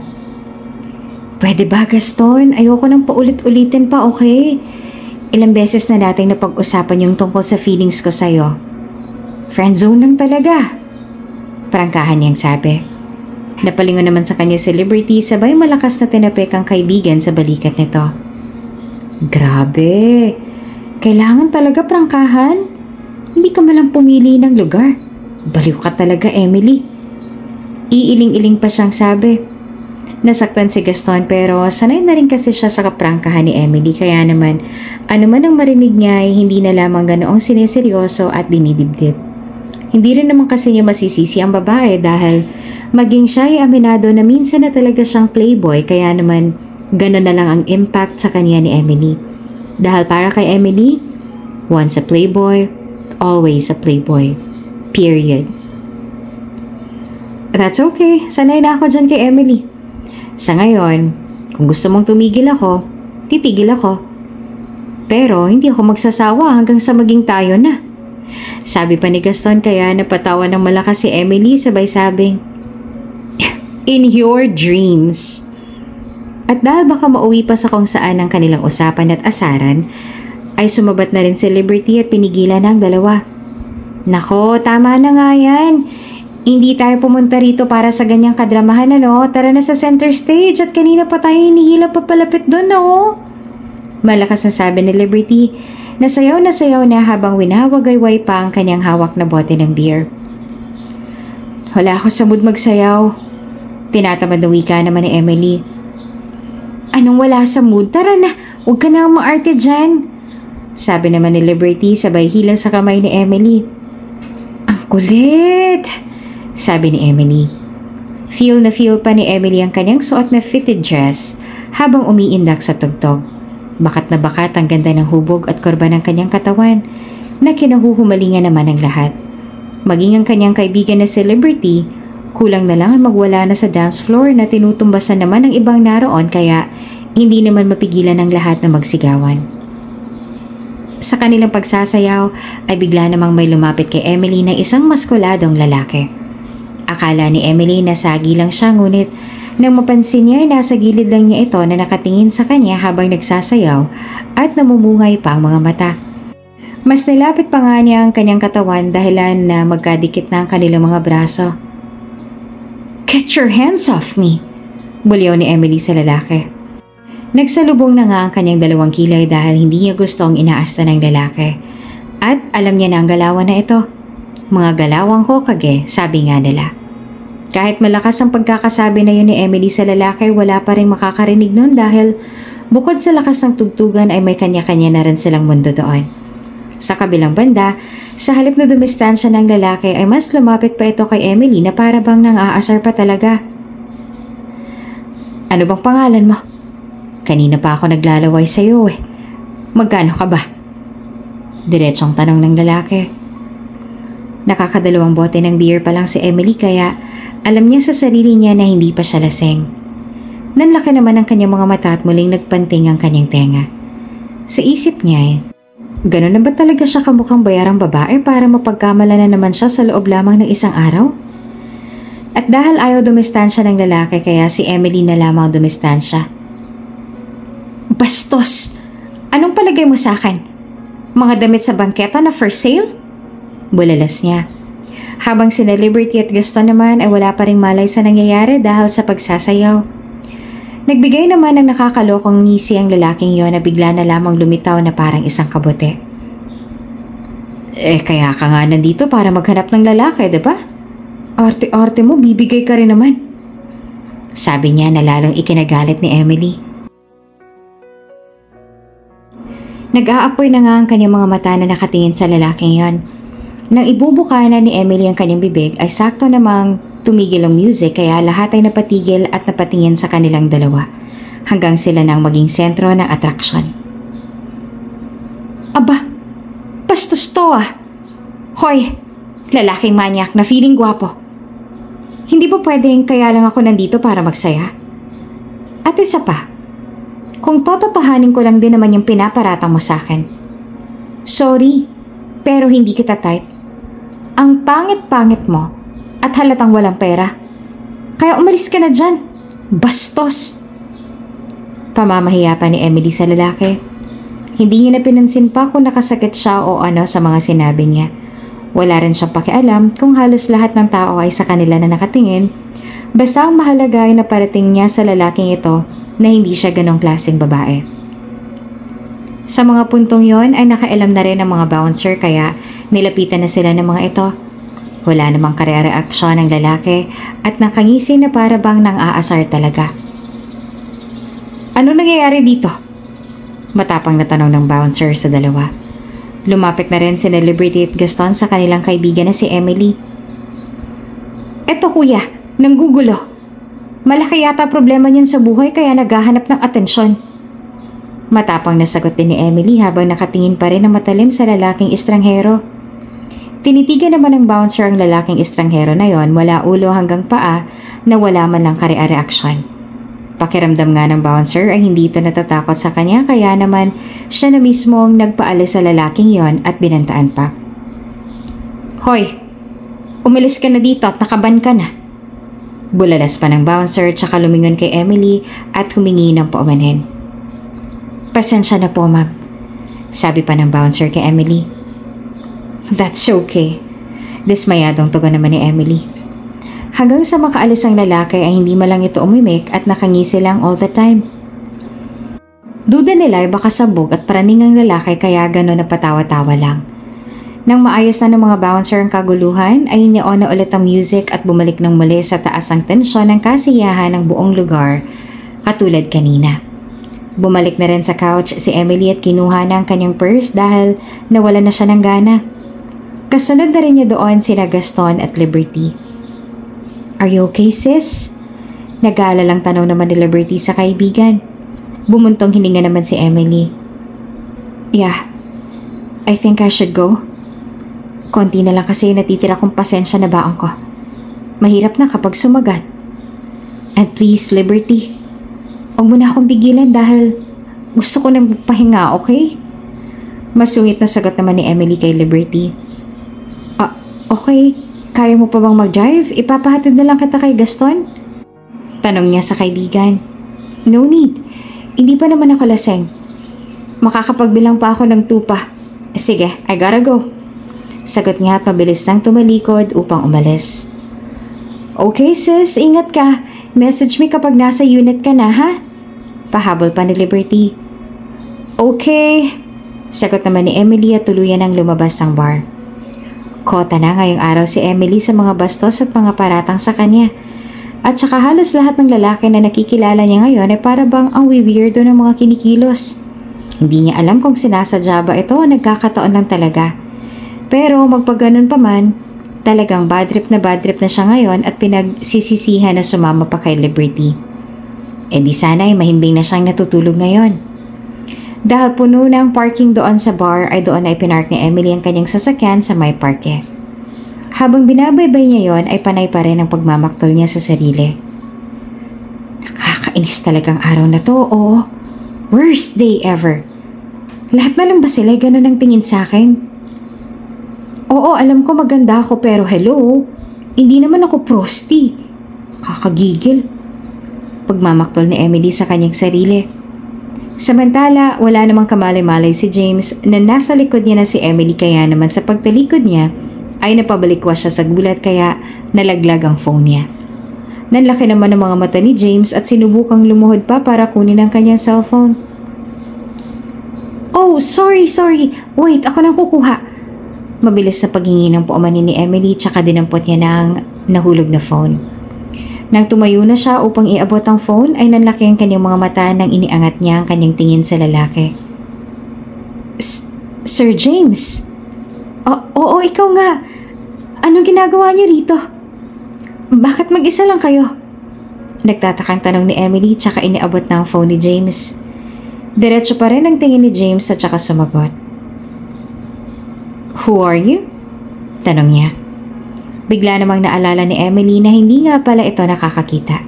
Pwede ba Gaston? Ayoko nang paulit-ulitin pa, okay? Ilang beses na nating napag-usapan yung tungkol sa feelings ko sa'yo. Friendzone lang talaga. Prangkahan niyang sabi. Napalingon naman sa kanya si Liberty sabay malakas na tinapik ang kaibigan sa balikat nito. Grabe! Kailangan talaga prangkahan? Hindi ka malang pumili ng lugar. Baliw ka talaga, Emily. Iiling-iling pa siyang sabi. Nasaktan si Gaston pero sanay na rin kasi siya sa kaprangkahan ni Emily kaya naman ano man ang marinig niya ay hindi na lamang ganoong sineseryoso at dinidibdib. Hindi rin naman kasi niya masisisi ang babae dahil maging siya ay aminado na minsan na talaga siyang playboy kaya naman gano'n na lang ang impact sa kanya ni Emily. Dahil para kay Emily, once a playboy, always a playboy. Period. That's okay. Sanay na ako dyan kay Emily. Sa ngayon, kung gusto mong tumigil ako, titigil ako. Pero hindi ako magsasawa hanggang sa maging tayo na. Sabi pa ni Gaston kaya napatawa ng malakas si Emily sabay sabing, "In your dreams." At dahil baka mauwi pa sa kung saan ang kanilang usapan at asaran, ay sumabat na rin si Liberty at pinigilan ng dalawa. Nako, tama na nga yan. Hindi tayo pumunta rito para sa ganyang kadramahan, ano? Tara na sa center stage at kanina pa tayo hinihila papalapit doon, no? Malakas na sabi ni Liberty na sayaw na habang winawagayway pa ang kanyang hawak na bote ng beer. Wala ako sa mood magsayaw. Tinatamad na wika naman ni Emily. Anong wala sa mood? Tara na, huwag ka na maarte dyan. Sabi naman ni Liberty sabay hilang sa kamay ni Emily. Ang kulit! Sabi ni Emily. Feel na feel pa ni Emily ang kanyang suot na fitted dress habang umiindak sa tugtog. Bakat na bakat ang ganda ng hubog at kurba ng kanyang katawan na kinahuhumalingan naman ng lahat. Maging ang kanyang kaibigan na si Liberty, kulang na lang ang magwala na sa dance floor na tinutumbasan naman ng ibang naroon kaya hindi naman mapigilan ng lahat na magsigawan. Sa kanilang pagsasayaw ay bigla namang may lumapit kay Emily na isang maskuladong lalaki. Akala ni Emily na sagi lang siya ngunit nang mapansin niya ay nasa gilid lang niya ito na nakatingin sa kanya habang nagsasayaw at namumungay pa ang mga mata. Mas nilapit pa nga niya ang kanyang katawan dahilan na magkadikit na ang kanilang mga braso. "Get your hands off me!" Bulyaw ni Emily sa lalaki. Nagsalubong na nga ang kanyang dalawang kilay dahil hindi niya gusto ang inaasta ng lalaki. At alam niya na ang galawan na ito. Mga galawang Hokage, sabi nga nila. Kahit malakas ang pagkakasabi na yun ni Emily sa lalaki, wala pa rin makakarinig nun dahil bukod sa lakas ng tugtugan ay may kanya-kanya na rin silang mundo doon. Sa kabilang banda, sa halip na dumistansya ng lalaki ay mas lumapit pa ito kay Emily na para bang nang-aasar pa talaga. "Ano bang pangalan mo? Kanina pa ako naglalaway sa iyo eh. Magkano ka ba?" Diretsong tanong ng lalaki. Nakakadalawang bote ng beer pa lang si Emily kaya alam niya sa sarili niya na hindi pa siya lasing. Nanlaki naman ang kanyang mga mata at muling nagpanting ang kanyang tenga. Sa isip niya gano'n na ba talaga siya kamukhang bayarang babae para mapagkamala na naman siya sa loob lamang ng isang araw? At dahil ayaw dumistansya ng lalaki kaya si Emily na lamang dumistansya. "Bastos! Anong palagay mo sa akin? Mga damit sa bangketa na for sale?" Bulalas niya. Habang sina Liberty at Gaston naman ay wala pa ring malay sa nangyayari dahil sa pagsasayaw. Nagbigay naman ng nakakalokong ngisi ang lalaking yon na bigla na lamang lumitaw na parang isang kabote. Kaya ka nga nandito para maghanap ng lalaki, diba? Arte-arte mo, bibigay ka rin naman. Sabi niya na lalong ikinagalit ni Emily. Nag-aapoy na nga ang kanyang mga mata na nakatingin sa lalaking yon. Nang ibubuka na ni Emily ang kanyang bibig ay sakto namang tumigil ang music kaya lahat ay napatigil at napatingin sa kanilang dalawa hanggang sila nang maging sentro ng atraksyon. "Aba, bastos to ah! Hoy, lalaking manyak na feeling gwapo. Hindi ba pwedeng kaya lang ako nandito para magsaya? At isa pa, kung tototohanin ko lang din naman yung pinaparatang mo sa akin. Sorry, pero hindi kita type. Ang pangit-pangit mo at halatang walang pera. Kaya umalis ka na dyan. Bastos!" Pamamahiya pa ni Emily sa lalaki. Hindi niya na pinansin pa kung nakasakit siya o ano sa mga sinabi niya. Wala rin siyang pakialam kung halos lahat ng tao ay sa kanila na nakatingin. Basta ang mahalaga ay naparating niya sa lalaking ito na hindi siya ganong klaseng babae. Sa mga puntong yon ay nakailam na rin ang mga bouncer kaya nilapitan na sila ng mga ito. Wala namang kareaksyon ng lalaki at nakangisi na para bang nang aasar talaga. Ano nangyayari dito? Matapang na tanong ng bouncer sa dalawa. Lumapit na rin si Liberty at Gaston sa kanilang kaibigan na si Emily. Eto kuya, nanggugulo. Malaki yata problema niyan sa buhay kaya naghahanap ng atensyon. Matapang na sagot din ni Emily habang nakatingin pa rin na matalim sa lalaking estranghero. Tinitigan naman ng bouncer ang lalaking estranghero na yon mula ulo hanggang paa na wala man lang kareaksyon. Pakiramdam nga ng bouncer ay hindi ito natatakot sa kanya kaya naman siya na mismo ang nagpaalis sa lalaking yon at binantaan pa. Hoy, umalis ka na dito at nakaban ka na. Bulalas pa ng bouncer tsaka lumingon kay Emily at humingi ng paumanhin. Pasensya na po ma'am, sabi pa ng bouncer kay Emily. That's okay. Dismayadong tugon naman ni Emily. Hanggang sa makaalis ang lalaki ay hindi malang ito umimik at nakangisi lang all the time. Duda nila ay baka sabog at praning ang lalaki kaya gano'n na patawa-tawa lang. Nang maayos na ng mga bouncer ang kaguluhan ay inion na ulit ang music at bumalik ng muli sa taas ang tensyon ng kasiyahan ng buong lugar katulad kanina. Bumalik na rin sa couch si Emily at kinuha na ang kanyang purse dahil nawala na siya ng gana. Kasunod na rin niya doon sina Gaston at Liberty. Are you okay sis? Nag-aalalang tanong naman ni Liberty sa kaibigan. Bumuntong hininga naman si Emily. Yeah, I think I should go. Konti na lang kasi natitira kong pasensya na baon ko. Mahirap na kapag sumagat. And please, Liberty, huwag mo na akong pigilan dahil gusto ko nang pahinga, okay? Masungit na sagot naman ni Emily kay Liberty. Okay, kaya mo pa bang mag-drive? Ipapahatid na lang kita kay Gaston? Tanong niya sa kaibigan. No need, hindi pa naman ako laseng. Makakapagbilang pa ako ng tupa. Sige, I gotta go. Sagot niya at mabilis nang tumalikod upang umalis. Okay sis, ingat ka. Message me kapag nasa unit ka na ha? Pahabol pa ni Liberty. Okay, sagot naman ni Emily at tuluyan ang lumabas ng bar. Kota na ngayong araw si Emily sa mga bastos at mga paratang sa kanya. At saka halos lahat ng lalaki na nakikilala niya ngayon ay para bang ang weirdo ng mga kinikilos. Hindi niya alam kung sinasadya ba ito o nagkakataon lang talaga. Pero magpaganon pa man, talagang bad trip na siya ngayon at pinagsisisihan na sumama pa kay Liberty. E di sana ay mahimbing na siyang natutulog ngayon. Dahil puno na ang parking doon sa bar ay doon ay pinark ni Emily ang kanyang sasakyan sa may parke. Habang binabaybay niya yon ay panay pa rin ang pagmamaktol niya sa sarili. Nakakainis talagang araw na to, oh. Worst day ever. Lahat na lang ba sila ganun ang tingin sa akin? Oo, alam ko maganda ako pero hello, hindi naman ako prosty. Kakagigil. Pagmamaktol ni Emily sa kanyang sarili. Samantala, wala namang kamalay-malay si James na nasa likod niya na si Emily kaya naman sa pagtalikod niya ay napabalikwas siya sa gulat kaya nalaglag ang phone niya. Nanlaki naman ang mga mata ni James at sinubukang lumuhod pa para kunin ang kanyang cellphone. Oh, sorry. Wait, ako nang kukuha. Mabilis na paghingi ng paumanin ni Emily tsaka dinampot niya ng nahulog na phone. Nang tumayo na siya upang iabot ang phone ay nanlaki ang kanyang mga mata nang iniangat niya ang kanyang tingin sa lalaki. Sir James? Oo, ikaw nga. Anong ginagawa niyo rito? Bakit mag-isa lang kayo? Nagtatakang tanong ni Emily tsaka iniabot na ang phone ni James. Diretso pa rin ang tingin ni James at tsaka sumagot. Who are you? Tanong niya. Bigla namang naalala ni Emily na hindi nga pala ito nakakakita.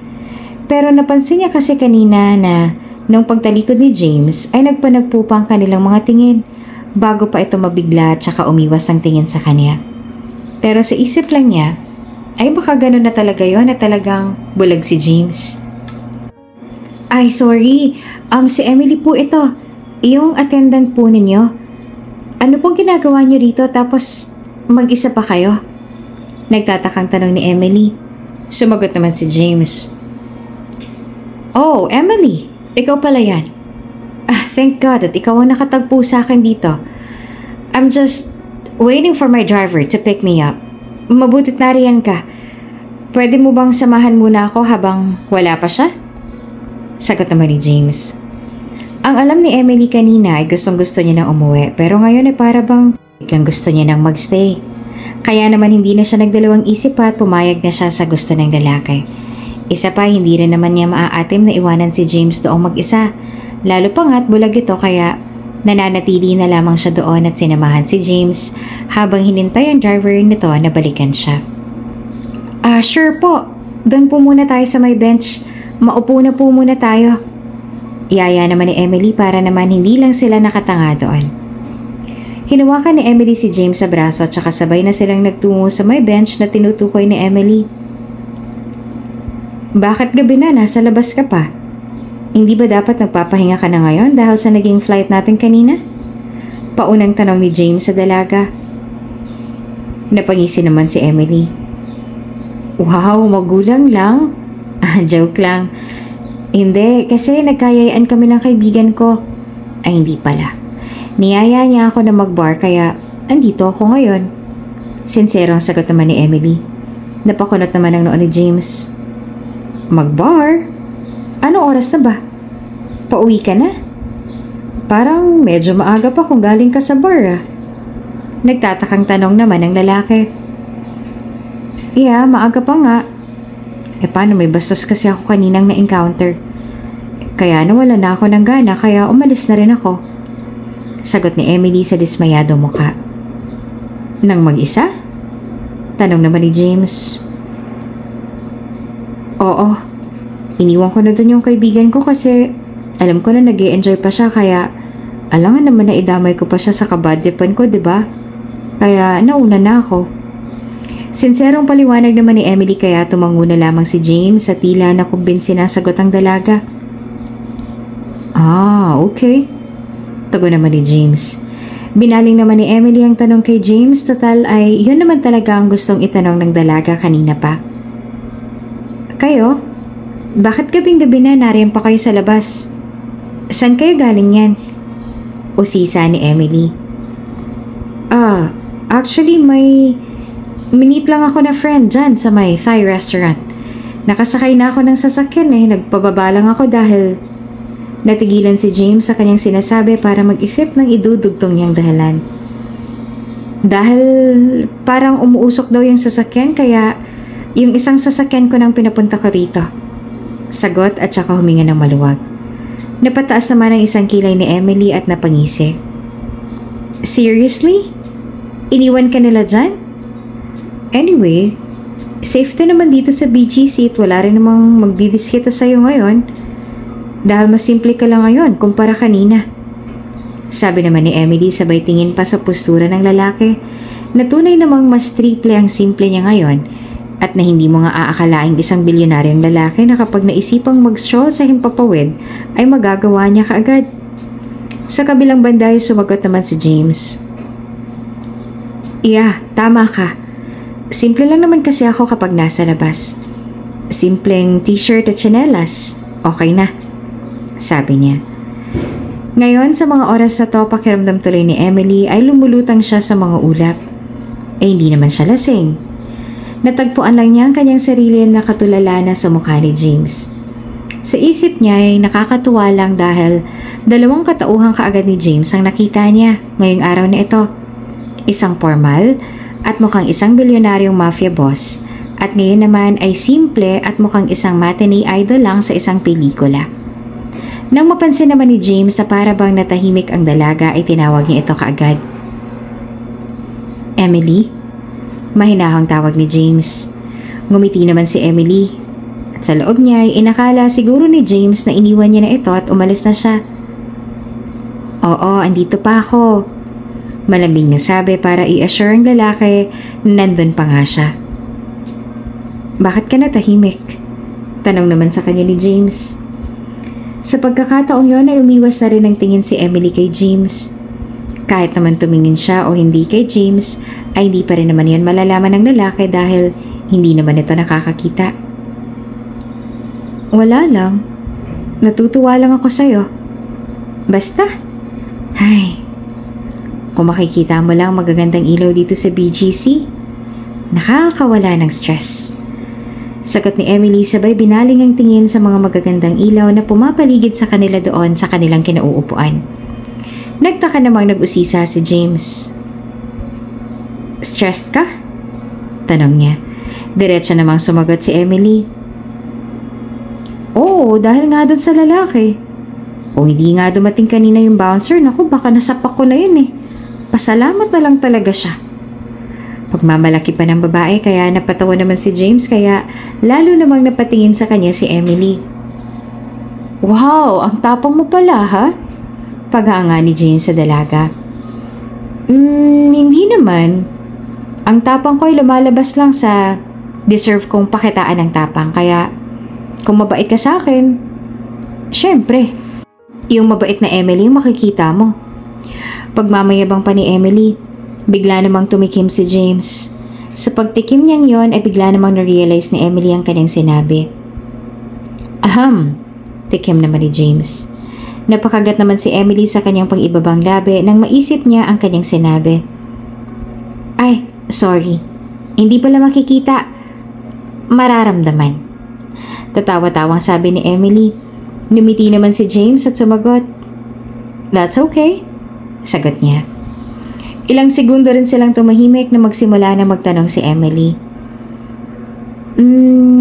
Pero napansin niya kasi kanina na nung pagtalikod ni James ay nagpanagpo pa ang kanilang mga tingin bago pa ito mabigla at saka umiwas ang tingin sa kanya. Pero sa isip lang niya ay baka gano'n na talaga yon na talagang bulag si James. Ay sorry, si Emily po ito. Yung attendant po ninyo. Ano pong ginagawa niyo rito tapos mag-isa pa kayo? Nagtatakang tanong ni Emily. Sumagot naman si James. Oh, Emily, ikaw pala yan. Thank God at ikaw ang nakatagpo sa akin dito. I'm just waiting for my driver to pick me up. Mabutit nariyan ka. Pwede mo bang samahan muna ako habang wala pa siya? Sagot naman ni James. Ang alam ni Emily kanina ay gustong-gusto niya nang umuwi, pero ngayon ay para bang biglang gusto niya nang magstay. Kaya naman hindi na siya nagdalawang isip at pumayag na siya sa gusto ng lalaki. Isa pa, hindi rin naman niya maaatim na iwanan si James doong mag-isa. Lalo pa nga't bulag ito kaya nananatili na lamang siya doon at sinamahan si James habang hinintay ang driver nito na balikan siya. Sure po. Doon po muna tayo sa may bench. Maupo na po muna tayo. Iyaya naman ni Emily para naman hindi lang sila nakatanga doon. Hinawakan ni Emily si James sa braso at saka sabay na silang nagtungo sa may bench na tinutukoy ni Emily. Bakit gabi na? Nasa labas ka pa? Hindi ba dapat nagpapahinga ka na ngayon dahil sa naging flight natin kanina? Paunang tanong ni James sa dalaga. Napangisi naman si Emily. Wow, magulang lang. Joke lang. Hindi, kasi nagkayayaan kami ng kaibigan ko. Ay, hindi pala. Niyaya niya ako na mag-bar kaya andito ako ngayon. Sinserong sagot naman ni Emily. Napakunot naman ang noo ni James. Mag-bar? Ano oras na ba? Pauwi ka na? Parang medyo maaga pa kung galing ka sa bar. Nagtatakang tanong naman ng lalaki. Yeah, maaga pa nga. Paano may bastos kasi ako kaninang na-encounter. Kaya nawala na ako ng gana kaya umalis na rin ako. Sagot ni Emily sa dismayado mukha. Nang mag-isa? Tanong naman ni James. Oo. Iniwan ko na dun yung kaibigan ko kasi alam ko na nag-i-enjoy pa siya kaya alangan naman na idamay ko pa siya sa kabadripan ko, diba? Kaya nauna na ako. Sinserong paliwanag naman ni Emily kaya tumango na lamang si James sa tila na kumbinsi na sagot ang dalaga. Okay. Tugon naman ni James. Binaling naman ni Emily ang tanong kay James, total ay yun naman talaga ang gustong itanong ng dalaga kanina pa. Kayo? Bakit gabing-gabi na nariyan pa kayo sa labas? Saan kayo galing yan? Usisa ni Emily. Actually may minute lang ako na friend dyan sa may Thai restaurant. Nakasakay na ako ng sasakyan nagpababa lang ako dahil natigilan si James sa kanyang sinasabi para mag-isip ng idudugtong niyang dahilan. Dahil parang umuusok daw yung sasakyan kaya yung isang sasakyan ko nang pinapunta ko rito. Sagot at saka huminga ng maluwag. Napataas naman ang isang kilay ni Emily at napangisi. Seriously? Iniwan ka nila dyan? Anyway, safety naman dito sa BGC at wala rin namang magdidiskita sa'yo ngayon. Dahil mas simple ka lang ngayon kumpara kanina. Sabi naman ni Emily sabay tingin pa sa postura ng lalaki na tunay namang mas triple ang simple niya ngayon at na hindi mo nga aakalaing isang bilyonaryong lalaki na kapag naisipang mag-stroll sa himpapawid ay magagawa niya kaagad. Sa kabilang banda ay sumagot naman si James. Yeah, tama ka. Simple lang naman kasi ako kapag nasa labas. Simpleng t-shirt at tsinelas. Okay na. Sabi niya. Ngayon sa mga oras na to pakiramdam tuloy ni Emily ay lumulutang siya sa mga ulap. Hindi naman siya lasing. Natagpuan lang niya ang kanyang sarili na katulala na sa mukha ni James. Sa isip niya ay nakakatuwa lang dahil 2 katauhang kaagad ni James ang nakita niya ngayong araw na ito. Isang formal at mukhang isang bilyonaryong mafia boss at ngayon naman ay simple at mukhang isang matinee idol lang sa isang pelikula. Nang mapansin naman ni James na para bang natahimik ang dalaga ay tinawag niya ito kaagad. Emily? Mahinahang tawag ni James. Ngumiti naman si Emily at sa loob niya ay inakala siguro ni James na iniwan niya na ito at umalis na siya. Oo, andito pa ako. Malamig na sabi para i-assure ang lalaki na nandun pa nga siya. Bakit ka natahimik? Tanong naman sa kanya ni James. Sa pagkakataong yon ay umiwas na rin ang tingin si Emily kay James. Kahit naman tumingin siya o hindi kay James, ay hindi pa rin naman yon malalaman ng lalaki dahil hindi naman ito nakakakita. Wala lang. Natutuwa lang ako sa'yo. Basta. Ay, kung makikita mo lang magagandang ilaw dito sa BGC, nakakawala ng stress. Sagot ni Emily sabay binaling ang tingin sa mga magagandang ilaw na pumapaligid sa kanila doon sa kanilang kinauupuan. Nagtaka namang nag-usisa si James. Stressed ka? Tanong niya. Diretso namang sumagot si Emily. Oo, dahil nga doon sa lalaki. Kung hindi nga dumating kanina yung bouncer, naku baka nasapak ko na yun eh. Pasalamat na lang talaga siya. Pagmamalaki pa ng babae kaya napatawa naman si James kaya lalo namang napatingin sa kanya si Emily. Wow, ang tapang mo pala ha? Paghanga ni James sa dalaga. Hindi naman. Ang tapang ko ay lumalabas lang sa deserve kong pakitaan ng tapang kaya kung mabait ka sa akin, syempre, yung mabait na Emily yung makikita mo. Pagmamayabang pa ni Emily, bigla namang tumikim si James. Sa pagtikim niyang yon ay bigla namang na-realize ni Emily ang kanyang sinabi. Aham, tikim naman ni James. Napakagat naman si Emily sa kanyang pang-ibabang labi nang maisip niya ang kanyang sinabi. Ay, sorry. Hindi pala makikita. Mararamdaman. Tatawa-tawang sabi ni Emily. Numiti naman si James at sumagot. That's okay, sagot niya. Ilang segundo rin silang tumahimik na magsimula na magtanong si Emily.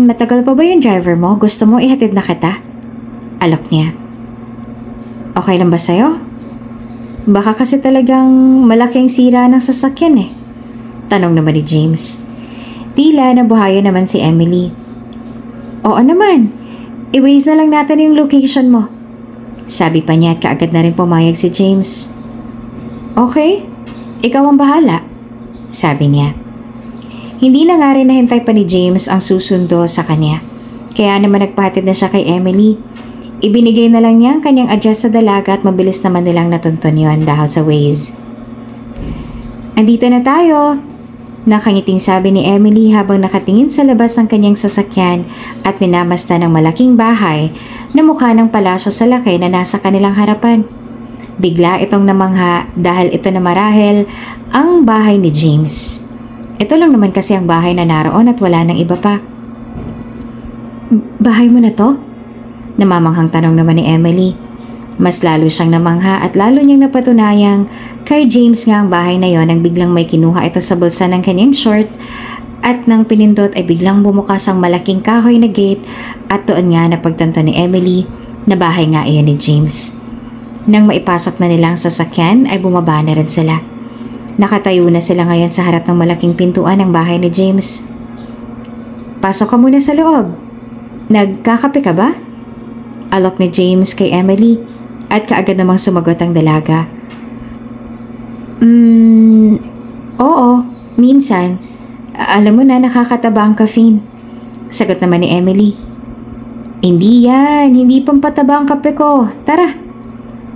Matagal pa ba yung driver mo? Gusto mo ihatid na kita? Alok niya. Okay lang ba sa'yo? Baka kasi talagang malaking sira ng sasakyan eh. Tanong naman ni James. Tila nabuhaya naman si Emily. Oo naman. I-waze na lang natin yung location mo. Sabi pa niya at kaagad na rin pumayag si James. Okay, ikaw ang bahala, sabi niya. Hindi na nga rin nahintay pa ni James ang susundo sa kanya. Kaya naman nagpahatid na siya kay Emily. Ibinigay na lang niya ang kanyang address sa dalaga at mabilis naman nilang natuntun yun dahil sa Waze. Andito na tayo, nakangiting sabi ni Emily habang nakatingin sa labas ng kanyang sasakyan at minamasta ng malaking bahay na mukha ng palasyo sa laki na nasa kanilang harapan. Bigla itong namangha dahil ito na marahil ang bahay ni James. Ito lang naman kasi ang bahay na naroon at wala nang iba pa. Bahay mo na to? Namamanghang tanong naman ni Emily. Mas lalo siyang namangha at lalo niyang napatunayang kay James nga ang bahay na yon nang biglang may kinuha ito sa bulsa ng kanyang short at nang pinindot ay biglang bumukas ang malaking kahoy na gate at doon nga napagtanto ni Emily na bahay nga iyon ni James. Nang maipasok na nilang sasakyan ay bumaba na rin sila. Nakatayo na sila ngayon sa harap ng malaking pintuan ng bahay ni James. Pasok ka muna sa loob. Nagkakape ka ba? Alok ni James kay Emily at kaagad namang sumagot ang dalaga. Oo, minsan. Alam mo na nakakataba ang caffeine. Sagot naman ni Emily. Hindi yan, hindi pampataba ang kape ko. Tara.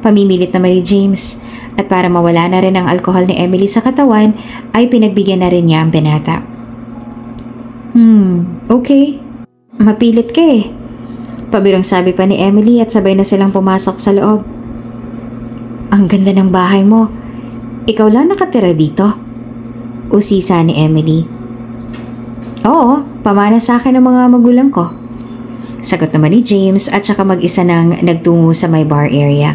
Pamimilit naman ni James at para mawala na rin ang alkohol ni Emily sa katawan ay pinagbigyan na rin niya ang binata. Okay. Mapilit ka eh. Pabirong sabi pa ni Emily at sabay na silang pumasok sa loob. Ang ganda ng bahay mo. Ikaw lang nakatira dito? Usisa ni Emily. Oo, pamana sa akin ng mga magulang ko. Sagot naman ni James at saka mag-isa nang nagtungo sa may bar area.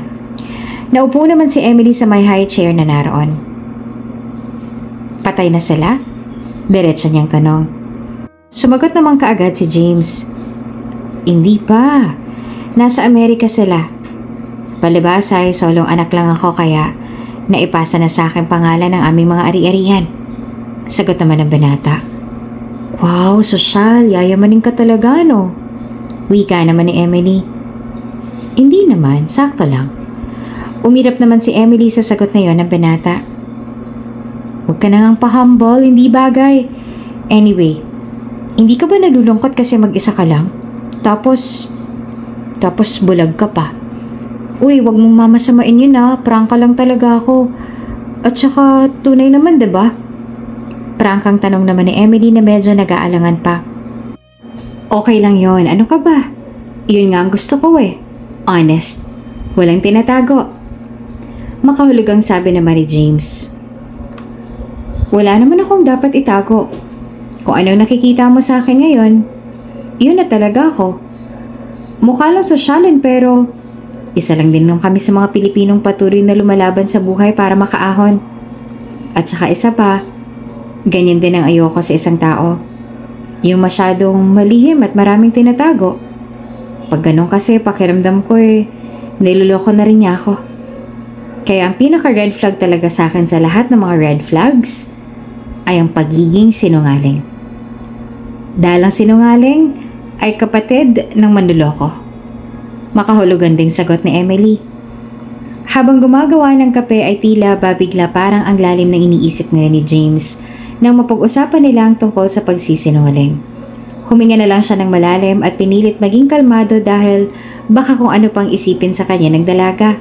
Naupo naman si Emily sa may high chair na naroon. Patay na sila? Diretso niyang tanong. Sumagot naman kaagad si James. Hindi pa. Nasa Amerika sila. Palibas ay solong anak lang ako kaya naipasa na sa akin pangalan ng aming mga ari-arian. Sagot naman ng binata. Wow, sosyal. Yayamanin ka talaga, no? Wika naman ni Emily. Hindi naman, sakto lang. Umirap naman si Emily sa sagot na yon ng binata. Huwag ka na ngang pa-humble, hindi bagay. Anyway, hindi ka ba nalulungkot kasi mag-isa ka lang? Tapos bulag ka pa. Uy, wag mong mamasamain yun ah. Prangka lang talaga ako. At saka tunay naman, diba? Prangkang tanong naman ni Emily na medyo nag-aalangan pa. Okay lang yon. Ano ka ba? Yun nga ang gusto ko eh. Honest. Walang tinatago. Makahulog ang sabi naman ni James. Wala naman akong dapat itago. Kung anong nakikita mo sa akin ngayon, yun na talaga ako. Mukha lang sosyalin pero isa lang din nung kami sa mga Pilipinong patuloy na lumalaban sa buhay para makaahon. At saka isa pa, ganyan din ang ayoko sa isang tao. Yung masyadong malihim at maraming tinatago. Pag ganun kasi pakiramdam ko niloloko na rin niya ako. Kaya ang pinaka-red flag talaga sa akin sa lahat ng mga red flags ay ang pagiging sinungaling. Dahil ang sinungaling ay kapatid ng manloloko. Makahulugan ding sagot ni Emily. Habang gumagawa ng kape ay tila babigla parang ang lalim ng iniisip ngayon ni James nang mapag-usapan nila ang tungkol sa pagsisinungaling. Huminga na lang siya ng malalim at pinilit maging kalmado dahil baka kung ano pang isipin sa kanya ng dalaga.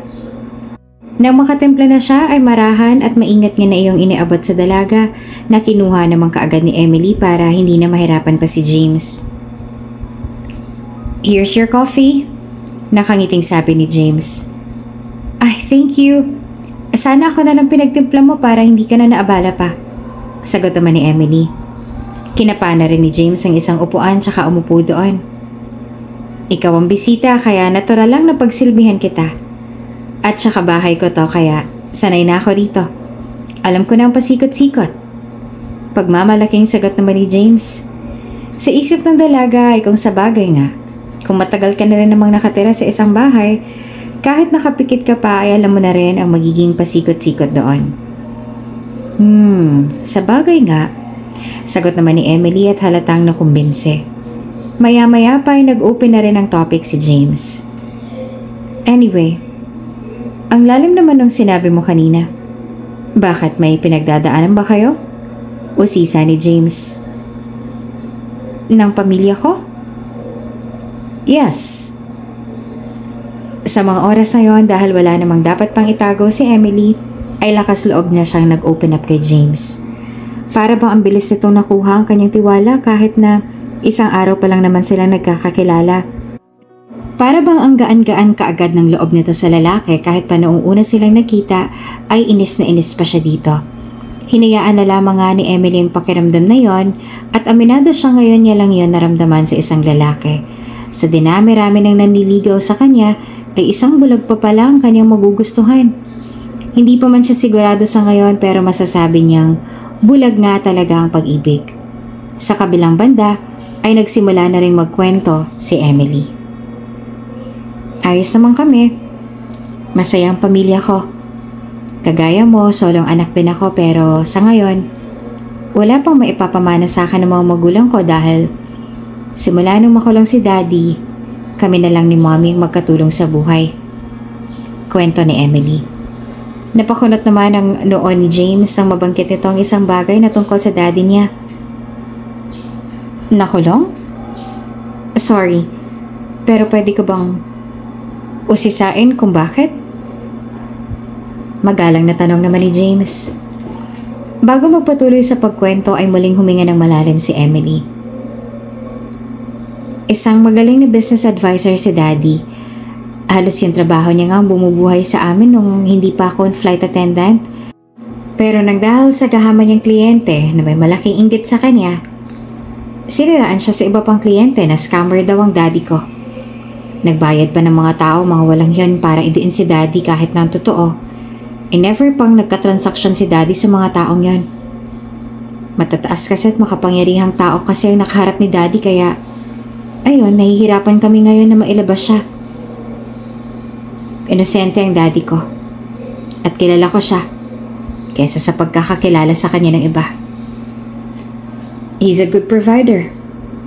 Nang makatempla na siya ay marahan at maingat niya na iyong iniabot sa dalaga na kinuha naman kaagad ni Emily para hindi na mahirapan pa si James. "Here's your coffee," nakangiting sabi ni James. "Ay, thank you. Sana ako na lang pinagtimpla mo para hindi ka na naabala pa," sagot naman ni Emily. Kinapa na rin ni James ang isang upuan tsaka umupo doon. "Ikaw ang bisita kaya natural lang na pagsilbihan kita. At saka bahay ko to kaya sanay na ako rito. Alam ko na ang pasikot-sikot." Pagmamalaking sagot naman ni James. Sa isip ng dalaga ay kung sabagay nga. Kung matagal ka na rin namang nakatira sa isang bahay, kahit nakapikit ka pa ay alam mo na rin ang magiging pasikot-sikot doon. Sabagay nga, sagot naman ni Emily at halatang nakumbinse. Maya-maya pa ay nag-open na rin ang topic si James. "Anyway, ang lalim naman ng sinabi mo kanina. Bakit, may pinagdadaanan ba kayo?" Usisa ni James. "Ng pamilya ko?" "Yes." Sa mga oras na yon, dahil wala namang dapat pang itago si Emily, ay lakas loob na siyang nag-open up kay James. Para bang ang bilis nitong nakuha ang kanyang tiwala kahit na isang araw pa lang naman silang nagkakakilala. Para bang ang gaan-gaan kaagad ng loob nito sa lalaki kahit pa noong una silang nakita ay inis na inis pa siya dito. Hinayaan na lamang nga ni Emily ang pakiramdam na yon at aminado siya ngayon niya lang yon naramdaman sa isang lalaki. Sa dinami-rami ng nanliligaw sa kanya ay isang bulag pa pala ang kanyang magugustuhan. Hindi pa man siya sigurado sa ngayon pero masasabi niyang bulag nga talaga ang pag-ibig. Sa kabilang banda ay nagsimula na ring magkwento si Emily. "Ayos naman kami. Masaya ang pamilya ko. Kagaya mo, solong anak din ako pero sa ngayon, wala pang maipapamana sa akin ng mga magulang ko dahil simula nung makulong si Daddy, kami na lang ni Mommy magkatulong sa buhay." Kwento ni Emily. Napakunot naman ang noon ni James nang mabangkit nito ang isang bagay na tungkol sa daddy niya. "Nakulong? Sorry, pero pwede ka bang usisain kung bakit?" Magalang na tanong naman ni James. Bago magpatuloy sa pagkwento ay muling huminga ng malalim si Emily. Isang magaling na business advisor si Daddy. Halos yung trabaho niya nga ang bumubuhay sa amin nung hindi pa ako flight attendant. Pero nang dahil sa gahaman niyang kliyente na may malaking inggit sa kanya, siniraan siya sa iba pang kliyente na scammer daw ang daddy ko. Nagbayad pa ng mga tao, mga walang yan para idiin si Daddy kahit na ang totoo. Never pang nagka-transaction si Daddy sa mga taong yon. Matataas kasi at makapangyarihang tao kasi ang nakaharap ni Daddy kaya ayun, nahihirapan kami ngayon na mailabas siya. Inosente ang daddy ko. At kilala ko siya kesa sa pagkakakilala sa kanya ng iba. He's a good provider.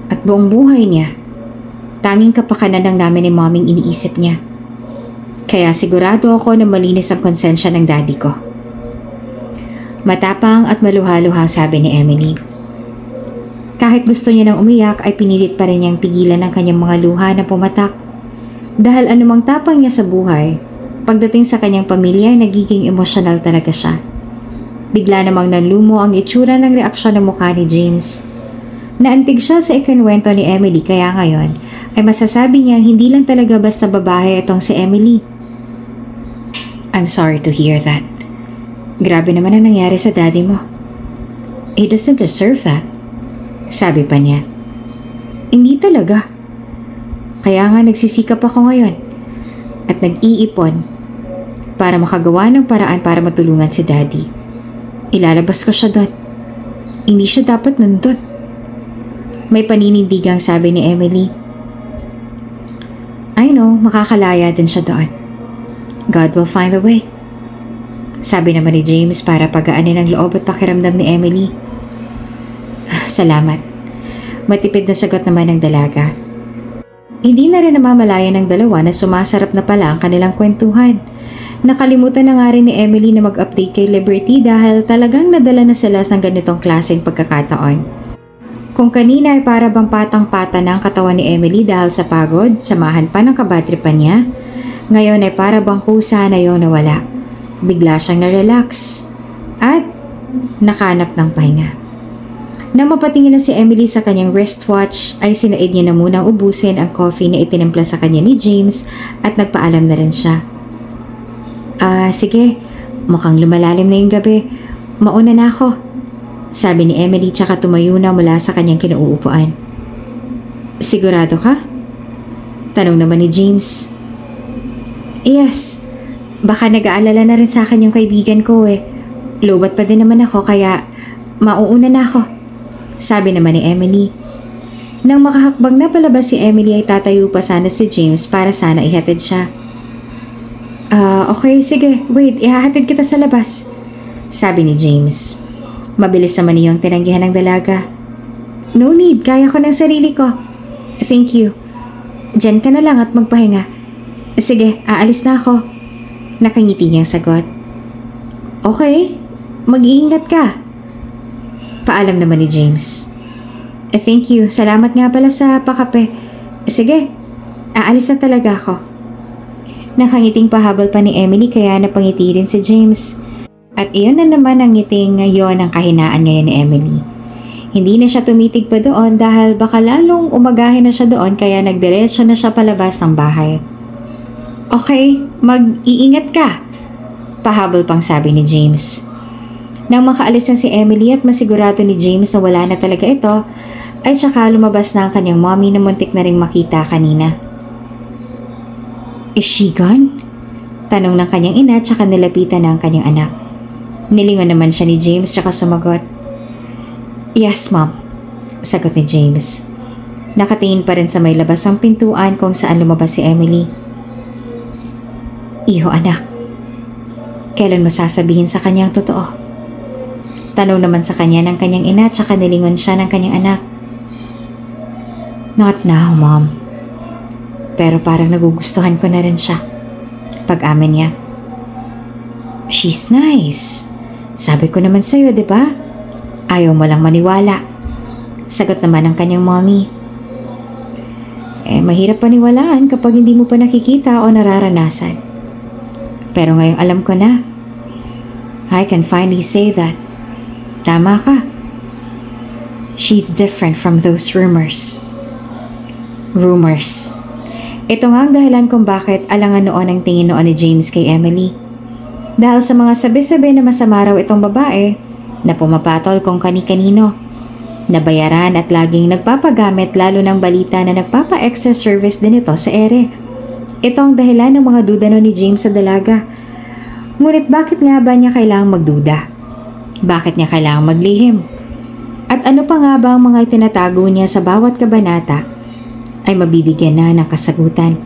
At buong buhay niya, tanging kapakanan lang namin ni Moming iniisip niya. Kaya sigurado ako na malinis ang konsensya ng daddy ko. Matapang at maluha-luha sabi ni Emily. Kahit gusto niya nang umiyak ay pinilit pa rin niyang pigilan ang kanyang mga luha na pumatak. Dahil anumang tapang niya sa buhay, pagdating sa kanyang pamilya ay nagiging emosyonal talaga siya. Bigla namang nanlumo ang itsura ng reaksyon ng mukha ni James. Naantig siya sa ikinwento ni Emily kaya ngayon ay masasabi niya hindi lang talaga basta babae itong si Emily. I'm sorry to hear that. Grabe naman ang nangyari sa daddy mo. He doesn't deserve that. Sabi pa niya. Hindi talaga. Kaya nga nagsisikap ako ngayon at nag-iipon para makagawa ng paraan para matulungan si Daddy. Ilalabas ko siya doon. Hindi siya dapat nandun. May paninindigang sabi ni Emily. I know, makakalaya din siya doon. God will find a way. Sabi naman ni James para pagaanin ang loob at pakiramdam ni Emily. Salamat. Matipid na sagot naman ng dalaga. Hindi na rin namamalaya ng dalawa na sumasarap na pala ang kanilang kwentuhan. Nakalimutan na nga rin ni Emily na mag-update kay Liberty dahil talagang nadala na sila sa ganitong klaseng pagkakataon. Kung kanina ay para bang patang-pata na ang katawan ni Emily dahil sa pagod, samahan pa ng kabadripan niya, ngayon ay para bang kusa na yung nawala. Bigla siyang na-relax at nakanap ng pahinga. Nang mapatingin na si Emily sa kanyang wristwatch, ay sinaid niya na munang ubusin ang coffee na itinimpla sa kanya ni James at nagpaalam na rin siya. Sige, mukhang lumalalim na yung gabi. Mauna na ako. Sabi ni Emily tsaka tumayo na mula sa kanyang kinauupuan. Sigurado ka? Tanong naman ni James. Yes, baka nag-aalala na rin sa akin yung kaibigan ko eh. Lobat pa din naman ako kaya mauuna na ako. Sabi naman ni Emily. Nang makahakbang na palabas si Emily ay tatayo pa sana si James para sana ihatid siya. Okay, sige, wait, ihahatid kita sa labas. Sabi ni James. Mabilis naman niyong tinanggihan ng dalaga. No need, kaya ko ng sarili ko. Thank you. Diyan ka na lang at magpahinga. Sige, aalis na ako. Nakangiti niyang sagot. Okay, mag-iingat ka. Paalam naman ni James. Thank you, salamat nga pala sa pakape. Sige, aalis na talaga ako. Nakangiting pahabol pa ni Emily kaya napangiti rin si James. At iyon na naman ang ngiting ngayon ang kahinaan ngayon ni Emily. Hindi na siya tumitig pa doon dahil baka lalong umagahin na siya doon kaya nagdiretso na siya palabas ng bahay. Okay, mag-iingat ka, pahabol pang sabi ni James. Nang makaalis na si Emily at masigurado ni James na wala na talaga ito, ay saka lumabas na ang kanyang mommy na muntik na ring makita kanina. Is she gone? Tanong ng kanyang ina tsaka nilapitan na ang kanyang anak. Nilingon naman siya ni James tsaka sumagot. Yes, mom, sagot ni James. Nakatingin pa rin sa may labas ang pintuan kung saan lumabas si Emily. Iho anak, kailan mo sasabihin sa kanyang totoo? Tanong naman sa kanya ng kanyang ina tsaka nilingon siya ng kanyang anak. Not now, mom. Pero parang nagugustuhan ko na rin siya. Pag-amin niya. She's nice. Sabi ko naman sa'yo, di ba? Ayaw mo lang maniwala. Sagot naman ng kanyang mommy. Mahirap paniwalaan kapag hindi mo pa nakikita o nararanasan. Pero ngayong alam ko na. I can finally say that. Tama ka. She's different from those rumors. Rumors. Ito nga ang dahilan kung bakit alangan noon ang tingin noon ni James kay Emily. Dahil sa mga sabi-sabi na masama raw itong babae na pumapatol kung kani-kanino. Nabayaran at laging nagpapagamit lalo ng balita na nagpapa-extra service din ito sa ere. Ito ang dahilan ng mga duda no ni James sa dalaga. Ngunit bakit nga ba niya kailangang magduda? Bakit niya kailangang maglihim? At ano pa nga ba ang mga itinatago niya sa bawat kabanata ay mabibigyan na ng kasagutan?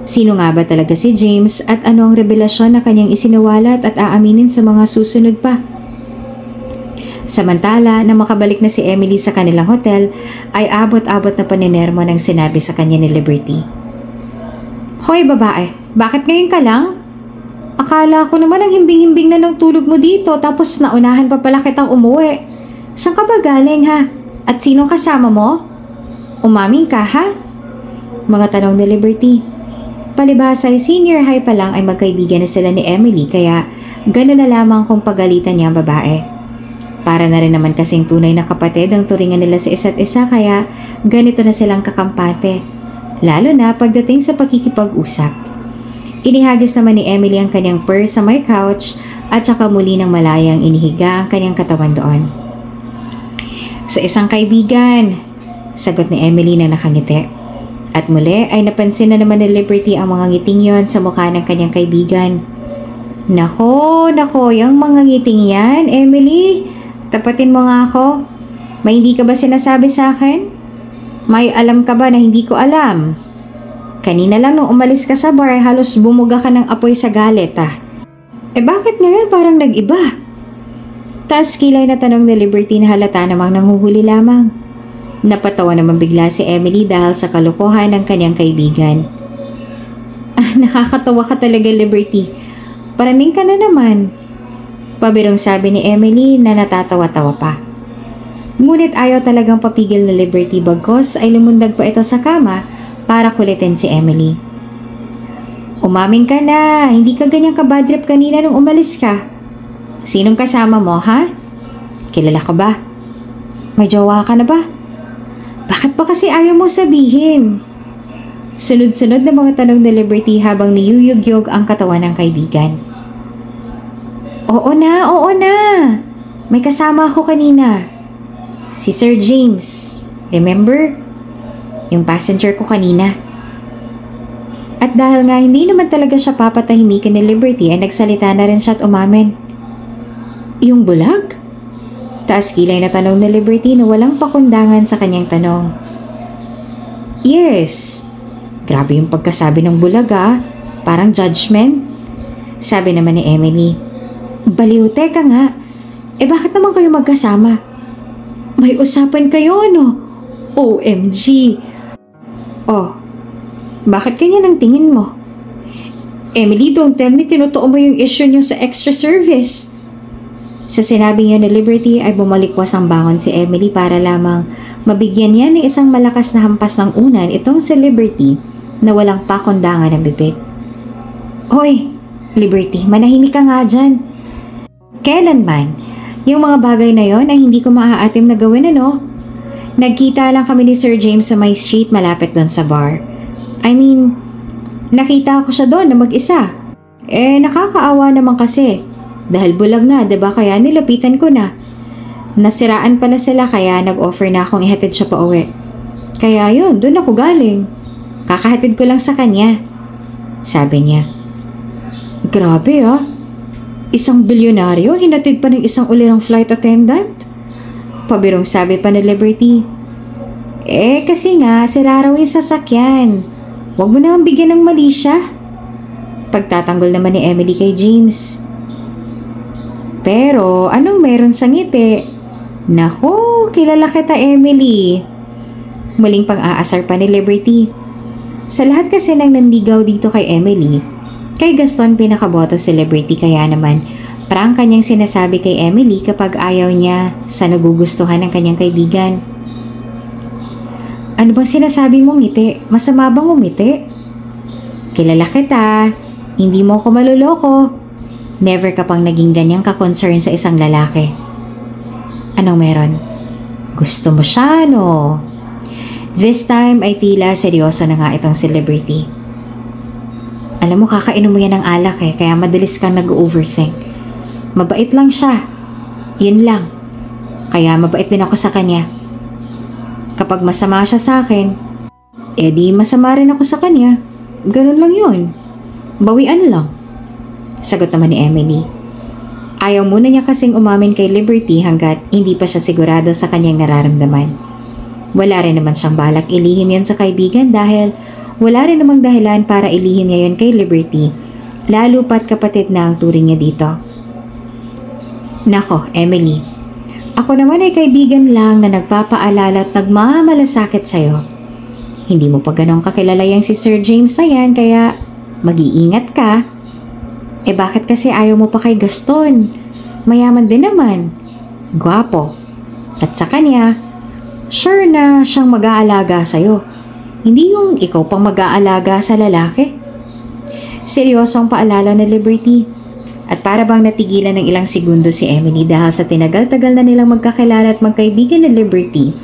Sino nga ba talaga si James at ano ang revelasyon na kanyang isinawalat at aaminin sa mga susunod pa? Samantala, na makabalik na si Emily sa kanilang hotel, ay abot-abot na paninermo ng sinabi sa kanya ni Liberty. Hoy babae, bakit ngayon ka lang? Akala ko naman ang himbing-himbing na ng tulog mo dito tapos naunahan pa pala kitang umuwi. Saan ka ba galing ha? At sinong kasama mo? Umaming ka ha? Mga tanong ni Liberty. Palibhasa ay senior high pa lang ay magkaibigan na sila ni Emily kaya gano'n na lamang kung pagalitan niya ang babae. Para na rin naman kasing tunay na kapatid ang turingan nila sa isa't isa kaya ganito na silang kakampante. Lalo na pagdating sa pakikipag-usap. Inihagis naman ni Emily ang kanyang purse sa may couch at saka muli ng malayang inihiga ang kanyang katawan doon. Sa isang kaibigan, sagot ni Emily na nakangiti. At muli ay napansin na naman ni Liberty ang mga ngiting yon sa mukha ng kanyang kaibigan. Nako, yung mga ngiting yan, Emily. Tapatin mo nga ako. May hindi ka ba sinasabi sa akin? May alam ka ba na hindi ko alam? Kanina lang nung umalis ka sa bar, halos bumuga ka ng apoy sa galit bakit ngayon parang nag-iba? Taas kilay na tanong ni Liberty na halata namang nanghuhuli lamang. Napatawa naman bigla si Emily dahil sa kalokohan ng kanyang kaibigan. Nakakatawa ka talaga, Liberty. Paraning ka na naman. Pabirong sabi ni Emily na natatawa-tawa pa. Ngunit ayaw talagang papigil na Liberty bagkos ay lumundag pa ito sa kama para kulitin si Emily. Umamin ka na, hindi ka ganyang kabadrip kanina nung umalis ka. Sinong kasama mo, ha? Kilala ka ba? May jowa ka na ba? Bakit pa kasi ayaw mo sabihin? Sunod-sunod na mga tanong ni Liberty habang niyuyugyog ang katawan ng kaibigan. Oo na. May kasama ako kanina. Si Sir James. Remember? Yung passenger ko kanina. At dahil nga hindi naman talaga siya papatahimikin ni Liberty ay nagsalita na rin siya at umamin. Yung bulag? Taas kilay na tanong ni Liberty na walang pakundangan sa kanyang tanong. Yes. Grabe yung pagkasabi ng bulag Parang judgment. Sabi naman ni Emily. Baliw, teka nga. Bakit naman kayo magkasama? May usapan kayo, no? OMG. Oh, bakit ganyan ang tingin mo? Emily, don't tell me tinutuo mo yung issue niyo sa extra service. Sa sinabi niya ni Liberty ay bumalikwas ang bangon si Emily para lamang mabigyan niya ng isang malakas na hampas ng unan itong si Liberty na walang pakundangan ng bibig. Hoy, Liberty, manahimik ka nga dyan. Kailanman, yung mga bagay na yon ay hindi ko maaatim na gawin Nagkita lang kami ni Sir James sa my street malapit doon sa bar. I mean, nakita ko siya doon na mag-isa. Nakakaawa naman kasi. Dahil bulag nga, diba? Kaya nilapitan ko na. Nasiraan pala sila kaya nag-offer na akong ihatid siya pa uwi. Kaya yun, doon ako galing. Kakahatid ko lang sa kanya. Sabi niya. Grabe Isang bilyonaryo, hinatid pa ng isang ulirang flight attendant? Pabirong sabi pa ni Liberty. Kasi nga, sira raw yung sasakyan. Huwag mo na bigyan ng mali siya. Pagtatanggol naman ni Emily kay James. Pero, anong meron sa ngiti? Nako, kilala kita, Emily. Muling pang-aasar pa ni Liberty. Sa lahat kasi ng nanligaw dito kay Emily, kay Gaston pinakaboto si Liberty kaya naman parang kanyang sinasabi kay Emily kapag ayaw niya sa nagugustuhan ng kanyang kaibigan. Ano bang sinasabi mong ngiti? Masama bang umiti? Kilala kita. Hindi mo ako maluloko. Never ka pang naging ganyang ka-concern sa isang lalaki. Anong meron? Gusto mo siya, no? This time ay tila seryoso na nga itong celebrity. Alam mo, kakainom mo yan ng alak kaya madalis kang nag-overthink. Mabait lang siya. Yun lang. Kaya mabait din ako sa kanya. Kapag masama siya sa akin, di masama rin ako sa kanya. Ganun lang yun. Bawian lang. Sagot naman ni Emily. Ayaw muna niya kasing umamin kay Liberty hanggat hindi pa siya sigurado sa kanyang nararamdaman. Wala rin naman siyang balak ilihim yan sa kaibigan dahil wala rin namang dahilan para ilihim niya yan kay Liberty, lalo pat kapatid na ang turing niya dito. Nako, Emily. Ako naman ay kaibigan lang na nagpapaalala at nagmamalasakit sa'yo. Hindi mo pa ganong kakilala yang si Sir James na yan kaya mag-iingat ka. Bakit kasi ayaw mo pa kay Gaston? Mayaman din naman. Gwapo. At sa kanya, sure na siyang mag-aalaga sa'yo. Hindi yung ikaw pang mag-aalaga sa lalaki. Seryosong paalala na Liberty. At para bang natigilan ng ilang segundo si Emily dahil sa tinagal-tagal na nilang magkakilala at magkaibigan na Liberty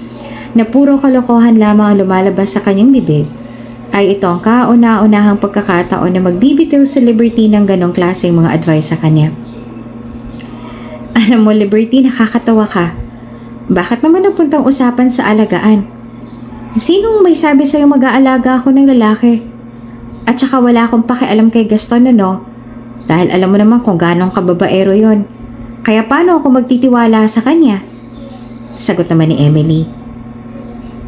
na puro kalokohan lamang ang lumalabas sa kanyang bibig, ay ito ang kauna-unahang pagkakataon na magbibitiw si Liberty ng ganong klaseng mga advice sa kanya. Alam mo, Liberty, nakakatawa ka. Bakit naman napuntang usapan sa alagaan? Sinong may sabi sa'yo mag-aalaga ako ng lalaki? At saka wala akong pakialam kay Gaston, ano? Dahil alam mo naman kung ganong kababaero yon. Kaya paano ako magtitiwala sa kanya? Sagot naman ni Emily.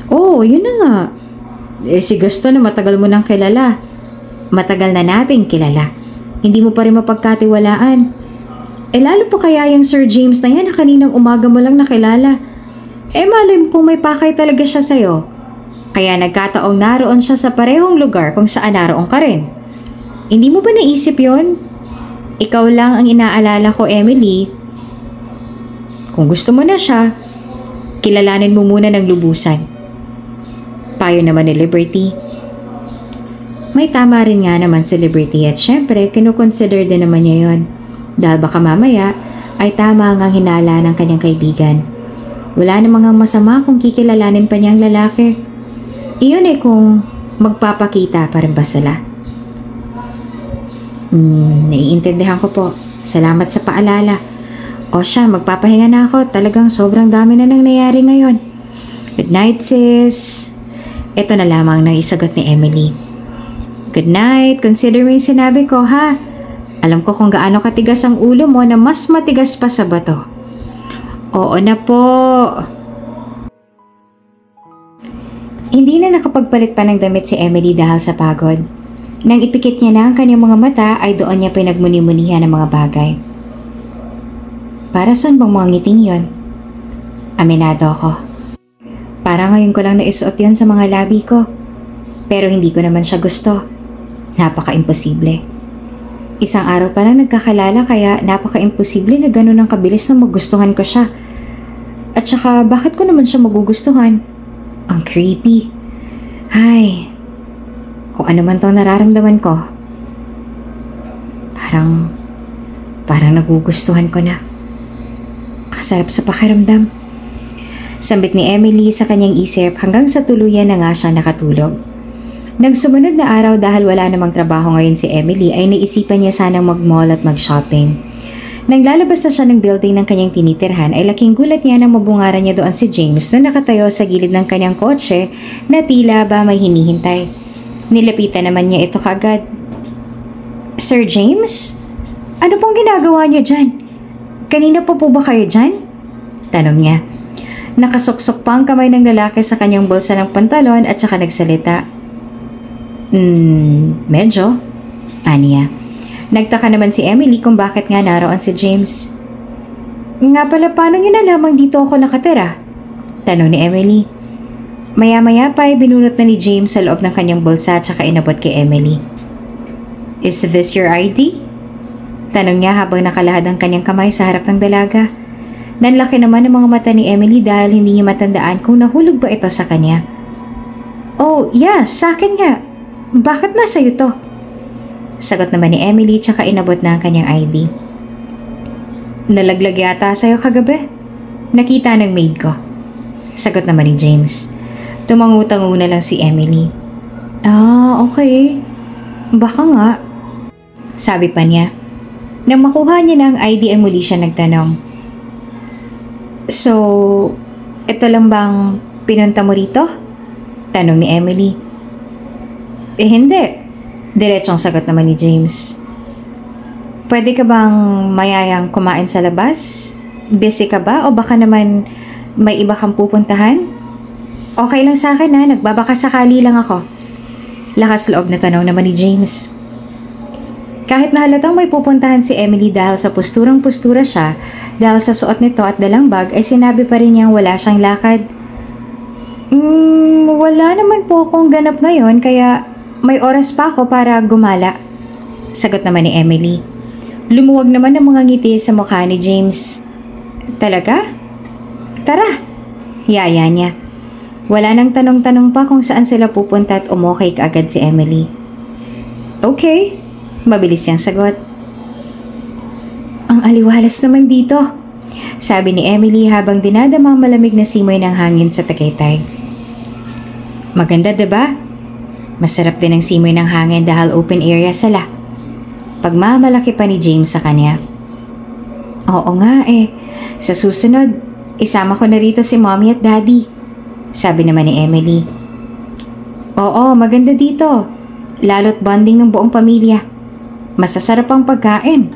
Oh, yun na nga. Si Gaston na matagal mo nang kilala. Matagal na nating kilala. Hindi mo pa rin mapagkatiwalaan. Lalo pa kaya yung Sir James na yan na kaninang umaga mo lang nakilala. Malay mo kung may pakay talaga siya sa'yo. Kaya nagkataong naroon siya sa parehong lugar kung saan naroon ka rin. Hindi mo ba naisip yon? Ikaw lang ang inaalala ko, Emily. Kung gusto mo na siya, kilalanin mo muna ng lubusan. Payo naman ni Liberty. May tama rin nga naman si Liberty at syempre kinukonsider din naman niya yon. Dahil baka mamaya ay tama ang hinala ng kanyang kaibigan. Wala namang masama kung kikilalanin pa niyang lalaki. Iyon kung magpapakita pa rin ba sila. Naiintindihan ko po. Salamat sa paalala. O siya, magpapahinga na ako. Talagang sobrang dami na nang nangyari ngayon. Good night, sis. Ito na lamang nang isagot ni Emily. Good night. Consider mo yung sinabi ko, ha? Alam ko kung gaano katigas ang ulo mo na mas matigas pa sa bato. Oo na po. Hindi na nakapagpalit pa ng damit si Emily dahil sa pagod. Nang ipikit niya na ang kanyang mga mata ay doon niya pinagmuni-munihan ng mga bagay. Para saan bang mga ngiting yon? Aminado ako. Para ngayon ko lang naisuot yon sa mga labi ko. Pero hindi ko naman siya gusto. Napaka-imposible. Isang araw pa lang nagkakalala kaya napaka-imposible na gano'n ang kabilis na magustuhan ko siya. At saka bakit ko naman siya magugustuhan? Ang creepy. Ay, kung ano man itong nararamdaman ko, parang nagugustuhan ko na. Ang sarap sa pakiramdam. Sambit ni Emily sa kanyang isip hanggang sa tuluyan na nga siya nakatulog. Nang sumunod na araw dahil wala namang trabaho ngayon si Emily ay naisipan niya sanang mag-mall at mag-shopping. Nang lalabas na siya ng building ng kanyang tinitirhan ay laking gulat niya nang mabungaran niya doon si James na nakatayo sa gilid ng kanyang kotse na tila ba may hinihintay. Nilapitan naman niya ito kagad. Sir James? Ano pong ginagawa niyo dyan? Kanina po ba kayo dyan? Tanong niya. Nakasuksok pa ang kamay ng lalaki sa kanyang bulsa ng pantalon at saka nagsalita. Medyo. Aniya. Nagtaka naman si Emily kung bakit nga naroon si James. Nga pala, paano niyo na lamang dito ako nakatira? Tanong ni Emily. Maya-maya pa ay binunot na ni James sa loob ng kanyang bulsa at saka inabot kay Emily. Is this your ID? Tanong niya habang nakalahad ang kanyang kamay sa harap ng dalaga. Nanlaki naman ang mga mata ni Emily dahil hindi niya matandaan kung nahulog ba ito sa kanya. Oh, yes, sa akin nga. Bakit nasa iyo to? Sagot naman ni Emily tsaka inabot na ang kanyang ID. Nalaglag yata sa'yo kagabi. Nakita ng maid ko. Sagot naman ni James. Tumangutango na lang si Emily. Okay. Baka nga. Sabi pa niya. Nang makuha niya ng ID ay muli siya nagtanong. So, ito lang bang pinunta mo rito? Tanong ni Emily. Hindi. Diretsong sagot naman ni James. Pwede ka bang mayayang kumain sa labas? Busy ka ba o baka naman may iba kang pupuntahan? Okay lang sa akin ha, nagbabaka sakali lang ako. Lakas loob na tanong naman ni James. Kahit na halatang may pupuntahan si Emily dahil sa posturang-postura siya, dahil sa suot nito at dalang bag ay sinabi pa rin niyang wala siyang lakad. Wala naman po akong ganap ngayon kaya may oras pa ako para gumala. Sagot naman ni Emily. Lumuwag naman ang mga ngiti sa mukha ni James. Talaga? Tara! Yaya niya. Wala nang tanong-tanong pa kung saan sila pupunta at umokay kaagad si Emily. Okay. Mabilis siyang sagot. Ang aliwalas naman dito. Sabi ni Emily habang dinadama ang malamig na simoy ng hangin sa Tagaytay. Maganda, diba? Masarap din ang simoy ng hangin dahil open area sila. Pagmamalaki pa ni James sa kanya. Oo nga Sa susunod, Isama ko na rito si mommy at daddy, sabi naman ni Emily. Oo, maganda dito. Lalo't bonding ng buong pamilya. Masasarap ang pagkain.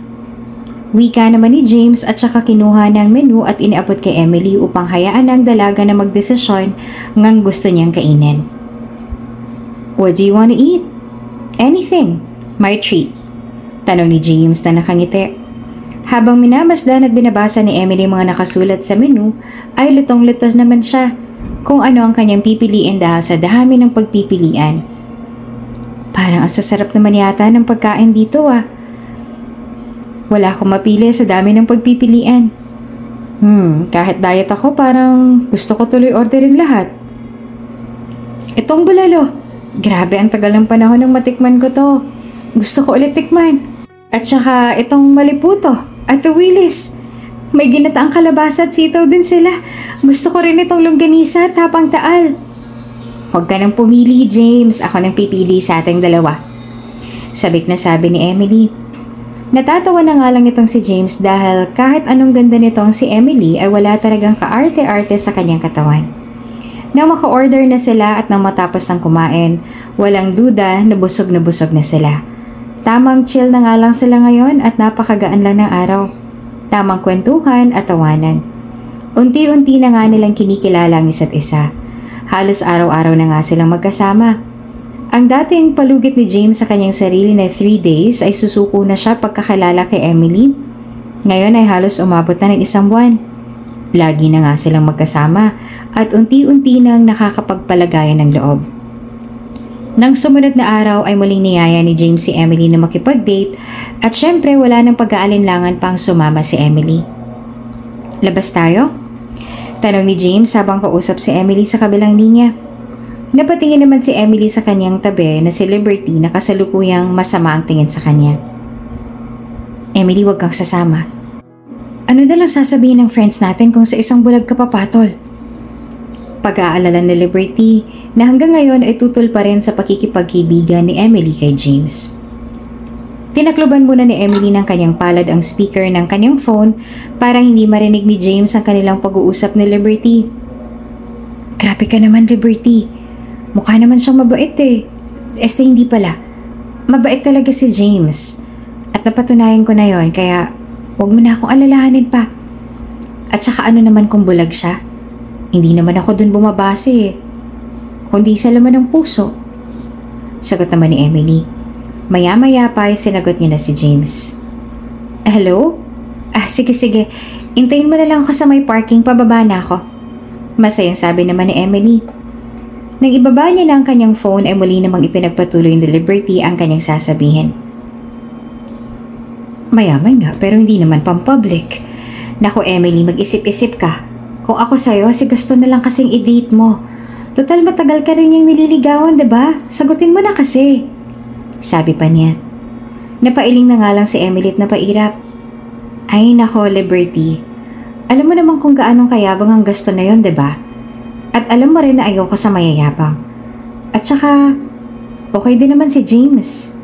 Wika naman ni James at saka kinuha ng menu at iniabot kay Emily upang hayaan ng dalaga na magdesisyon ngang gusto niyang kainin. What do you want to eat? Anything. My treat. Tanong ni James na nakangiti. Habang minamasdan at binabasa ni Emily mga nakasulat sa menu, ay lutong-luto naman siya kung ano ang kanyang pipiliin dahil sa dami ng pagpipilian. Parang ang sasarap naman yata ng pagkain dito ah. Wala akong mapili sa dami ng pagpipilian. Kahit diet ako parang gusto ko tuloy orderin lahat. Itong bulalo. Grabe ang tagal ng panahon ng matikman ko to. Gusto ko ulit tikman. At saka itong maliputo at tuwilis. May ginataang kalabasa at sitaw din sila. Gusto ko rin itong longganisa at tapang taal. Huwag ka nang pumili, James. Ako nang pipili sa ating dalawa. Sabik na sabi ni Emily. Natatawa na nga lang itong si James dahil kahit anong ganda nitong si Emily ay wala talagang kaarte-arte sa kanyang katawan. Nang maka-order na sila at nang matapos ng kumain, walang duda na busog na sila. Tamang chill na nga lang sila ngayon at napakagaan lang ng araw. Tamang kwentuhan at tawanan. Unti-unti na nga nilang kinikilala ang isa't isa. Halos araw-araw na nga silang magkasama. Ang dating palugit ni James sa kanyang sarili na 3 days ay susuko na siya pagkakilala kay Emily. Ngayon ay halos umabot na ng 1 buwan. Lagi na nga silang magkasama at unti-unti nang nakakapagpalagayan ng loob. Nang sumunod na araw ay muling niyaya ni James si Emily na makipag-date at syempre wala nang pag-aalinlangan pang sumama si Emily. Labas tayo? Tanong ni James habang kausap si Emily sa kabilang linya. Napatingin naman si Emily sa kanyang tabi na si Liberty na kasalukuyang masama ang tingin sa kanya. Emily, wag kang sasama. Ano na lang sasabihin ng friends natin kung sa isang bulag ka papatol? Pag-aalala ni Liberty na hanggang ngayon ay tutol pa rin sa pakikipagkibigan ni Emily kay James. Tinakloban muna ni Emily ng kanyang palad ang speaker ng kanyang phone para hindi marinig ni James ang kanilang pag-uusap ni Liberty. Grabe ka naman, Liberty. Mukha naman siyang mabait eh. Hindi pala. Mabait talaga si James. At napatunayan ko na yon kaya huwag mo na akong alalahanin pa. At saka ano naman kung bulag siya? Hindi naman ako dun bumabase eh. Kundi sa laman ng puso. Sagot naman ni Emily. Maya-maya pa ay sinagot niya na si James. Hello? Sige. Intayin mo na lang ako sa may parking, pababa na ako. Masayang sabi naman ni Emily. Nang ibaba niya na ang kanyang phone ay muli namang ipinagpatuloy ni Liberty ang kanyang sasabihin. Mayaman nga pero hindi naman pang-public. Naku Emily, mag-isip-isip ka. Kung ako sa'yo, gusto na lang kasing i-date mo. Total matagal ka rin yung nililigawan, diba? Sagutin mo na kasi. Sabi pa niya. Napailing na nga lang si Emily at napairap. Ay nako, Liberty. Alam mo naman kung gaanong kayabang ang gusto na yon, diba? At alam mo rin na ayoko sa mayayabang. At saka, okay din naman si James.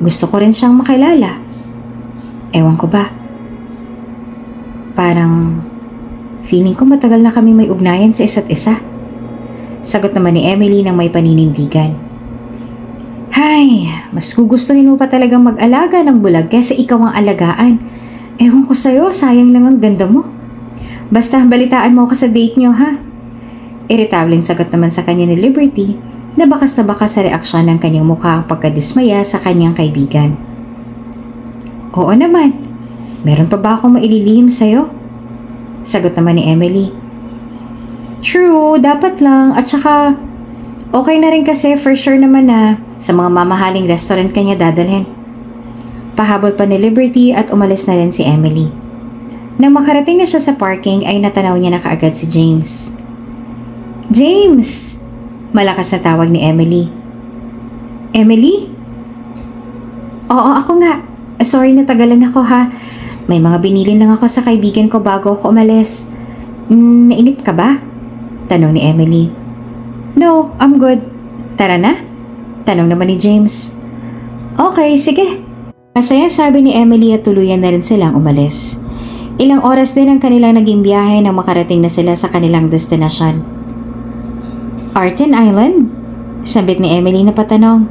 Gusto ko rin siyang makilala. Ewan ko ba? Parang, feeling ko matagal na kami may ugnayan sa isa't isa. Sagot naman ni Emily nang may paninindigan. Hay, mas gugustuhin mo pa talagang mag-alaga ng bulag kaysa ikaw ang alagaan. Ewan ko sa'yo, sayang lang ang ganda mo. Basta balitaan mo ako sa date niyo ha. Iritableng sagot naman sa kanya ni Liberty na bakas sa reaksyon ng kanyang mukha ang pagkadismaya sa kanyang kaibigan. Oo naman, meron pa ba akong maililihim sa'yo? Sagot naman ni Emily. True, dapat lang at saka okay na rin kasi for sure naman na sa mga mamahaling restaurant kanya dadalhin. Pahabol pa ni Liberty at umalis na rin si Emily. Nang makarating na siya sa parking ay natanaw niya na kaagad si James. James! Malakas na tawag ni Emily. Emily? Oo, ako nga. Sorry na tagalan ako ha. May mga binili lang ako sa kaibigan ko bago ako umalis. Nainip ka ba? Tanong ni Emily. No, I'm good. Tara na? Tanong naman ni James. Okay, sige. Masaya sabi ni Emily at tuluyan na rin silang umalis. Ilang oras din ang kanilang naging biyahe nang makarating na sila sa kanilang destinasyon. Arten Island? Sabit ni Emily na patanong.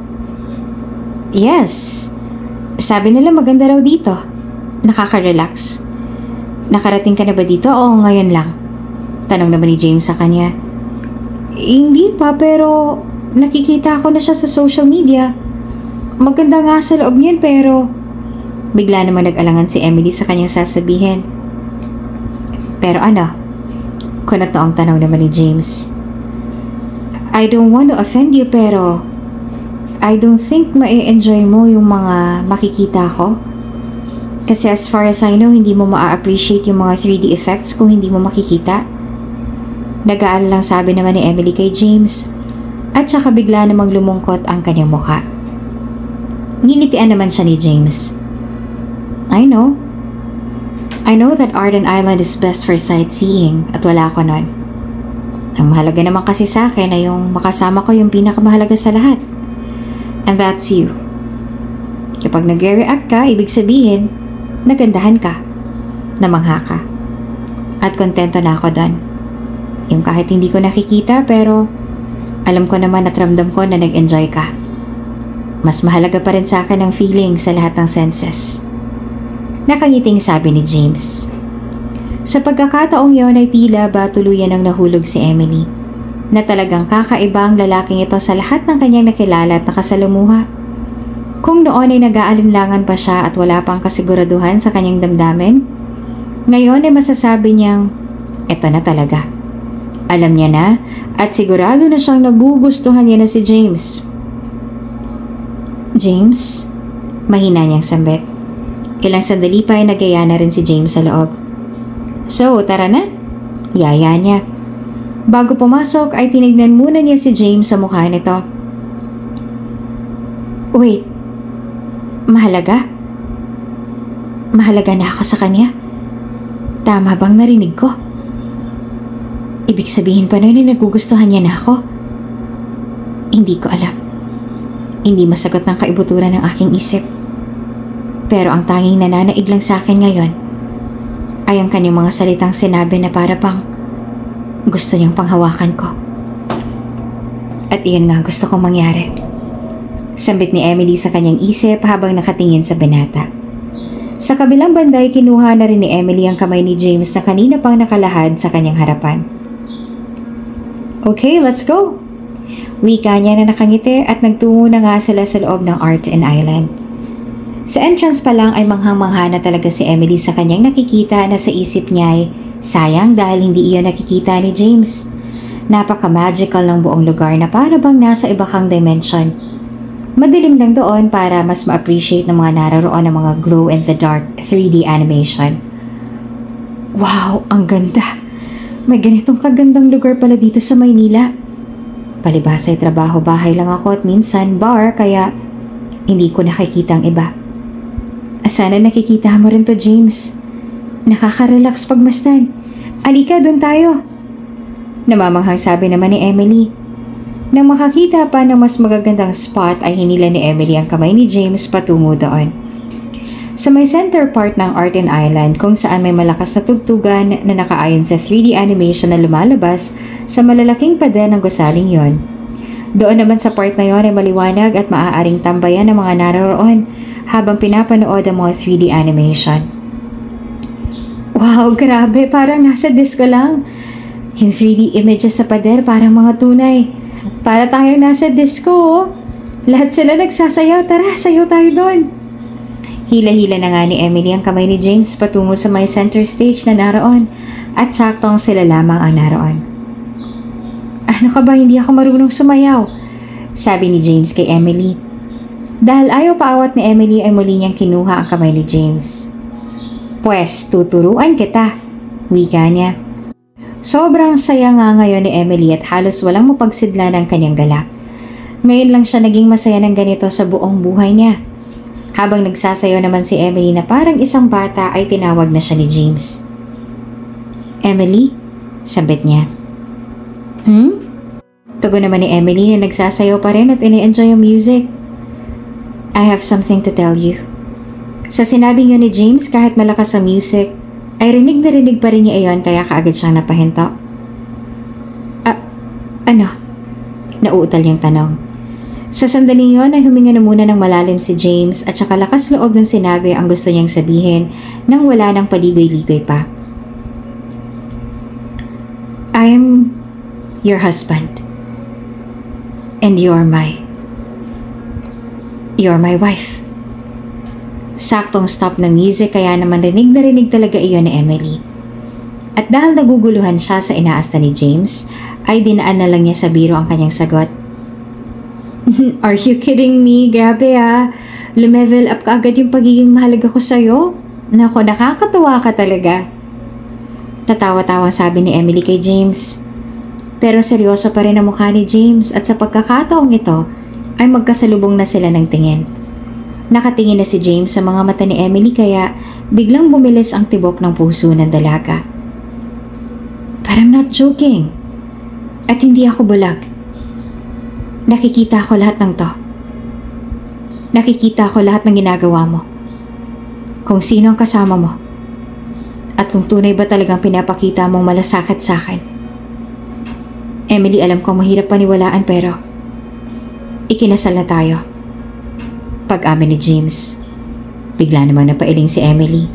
Yes. Sabi nila maganda raw dito. Nakaka-relax. Nakarating ka na ba dito o ngayon lang? Tanong naman ni James sa kanya. Hindi pa, pero nakikita ko na siya sa social media. Maganda nga sa loob niyan, pero bigla naman nag-alangan si Emily sa kanyang sasabihin. Pero ano? Kunot na ang tanong naman ni James. I don't want to offend you, pero I don't think ma-enjoy mo yung mga makikita ko. Kasi as far as I know, hindi mo ma-appreciate yung mga 3D effects kung hindi mo makikita. Nag-aalala lang sabi naman ni Emily kay James. At saka bigla namang lumungkot ang kanyang mukha. Nginitian naman siya ni James. I know that Arden Island is best for sightseeing at wala ko nun. Ang mahalaga naman kasi sa akin ay yung makasama ko yung pinakamahalaga sa lahat. And that's you. Kapag nagre-react ka, ibig sabihin, nagandahan ka, namangha ka. At kontento na ako doon. Yung kahit hindi ko nakikita pero alam ko naman at ramdam ko na nag-enjoy ka. Mas mahalaga pa rin sa akin ang feeling sa lahat ng senses. Nakangiting sabi ni James. Sa pagkakataong yon ay tila ba tuluyan ang nahulog si Emily, na talagang kakaiba ang lalaking ito sa lahat ng kanyang nakilala at nakasalumuha. Kung noon ay nag-aalinlangan pa siya at wala pang kasiguraduhan sa kanyang damdamin, ngayon ay masasabi niyang, eto na talaga. Alam niya na at sigurado na siyang nagugustuhan niya na si James. James? Mahina niyang sambit. Ilang sandali pa ay nagaya na rin si James sa loob. So, tara na. Yaya niya. Bago pumasok ay tinignan muna niya si James sa mukha nito. Wait. Mahalaga? Mahalaga na ako sa kanya? Tama bang narinig ko? Ibig sabihin pa nun ay nagugustuhan niya na ako? Hindi ko alam. Hindi masagot ng kaibuturan ng aking isip. Pero ang tanging nananaig lang sa akin ngayon ay ang kanyang mga salitang sinabi na para bang gusto niyang panghawakan ko. At iyon nga gusto kong mangyari. Sambit ni Emily sa kanyang isip habang nakatingin sa binata. Sa kabilang banda ay kinuha na rin ni Emily ang kamay ni James na kanina pang nakalahad sa kanyang harapan. Okay, let's go! Wika niya na nakangiti at nagtungo na nga sila sa loob ng Arden Island. Sa entrance pa lang ay manghang-mangha na talaga si Emily sa kanyang nakikita na sa isip niya ay sayang dahil hindi iyon nakikita ni James. Napaka-magical ng buong lugar na para bang nasa iba kang dimension. Madilim lang doon para mas ma-appreciate ng mga naroon ng mga glow-in-the-dark 3D animation. Wow, ang ganda! May ganitong kagandang lugar pala dito sa Maynila. Palibhasa ay trabaho-bahay lang ako at minsan bar kaya hindi ko nakikita ang iba. Sana nakikita mo rin to, James. Nakaka-relax pagmasdan. Alika, doon tayo. Namamanghang sabi naman ni Emily. Nang makakita pa ng mas magagandang spot ay hinila ni Emily ang kamay ni James patungo doon. Sa may center part ng Arden Island kung saan may malakas na tugtugan na nakaayon sa 3D animation na lumalabas sa malalaking pader ng gusaling yon. Doon naman sa part na yon ay maliwanag at maaaring tambayan ng mga naroon habang pinapanood ang mga 3D animation. Wow, grabe! Parang nasa disco lang. Yung 3D images sa pader parang mga tunay. Para tayong nasa disco, oh. Lahat sila nagsasayaw. Tara, sayaw tayo doon. Hila-hila na nga ni Emily ang kamay ni James patungo sa may center stage na naroon at saktong sila lamang ang naroon. Ano ka ba, hindi ako marunong sumayaw? Sabi ni James kay Emily. Dahil ayaw paawat ni Emily ay muli niyang kinuha ang kamay ni James. Pwes, tuturuan kita, wika niya. Sobrang saya nga ngayon ni Emily at halos walang mapagsidla ng kanyang galak. Ngayon lang siya naging masaya ng ganito sa buong buhay niya. Habang nagsasayaw naman si Emily na parang isang bata ay tinawag na siya ni James. Emily? Sabit niya. Tugon naman ni Emily na nagsasayaw pa rin at ini-enjoy yung music. I have something to tell you. Sa sinabing yun ni James kahit malakas ang music, ay rinig na rinig pa rin niya iyon kaya kaagad siyang napahinto. Ano? Nauutal niyang tanong. Sa sandaling yon ay huminga na muna ng malalim si James at saka lakas loob ng sinabi ang gusto niyang sabihin nang wala ng paligoy-ligoy pa. I'm your husband. And you're my wife. Saktong stop ng music kaya naman rinig na rinig talaga iyon ni Emily. At dahil naguguluhan siya sa inaasta ni James, ay dinaan na lang niya sa biro ang kanyang sagot. Are you kidding me? Grabe Lumevel up ka agad yung pagiging mahalaga ko sa'yo. Nako, nakakatuwa ka talaga. Tatawa-tawang sabi ni Emily kay James. Pero seryoso pa rin ang mukha ni James at sa pagkakataong ito ay magkasalubong na sila ng tingin. Nakatingin na si James sa mga mata ni Emily kaya biglang bumilis ang tibok ng puso ng dalaga. But I'm not joking. At hindi ako bulag. Nakikita ko lahat ng to. Nakikita ko lahat ng ginagawa mo. Kung sino ang kasama mo. At kung tunay ba talagang pinapakita mong malasakit sa akin. Emily, alam ko mahirap paniwalaan pero ikinasal na tayo. Pag-amin ni James. Bigla namang napailing si Emily.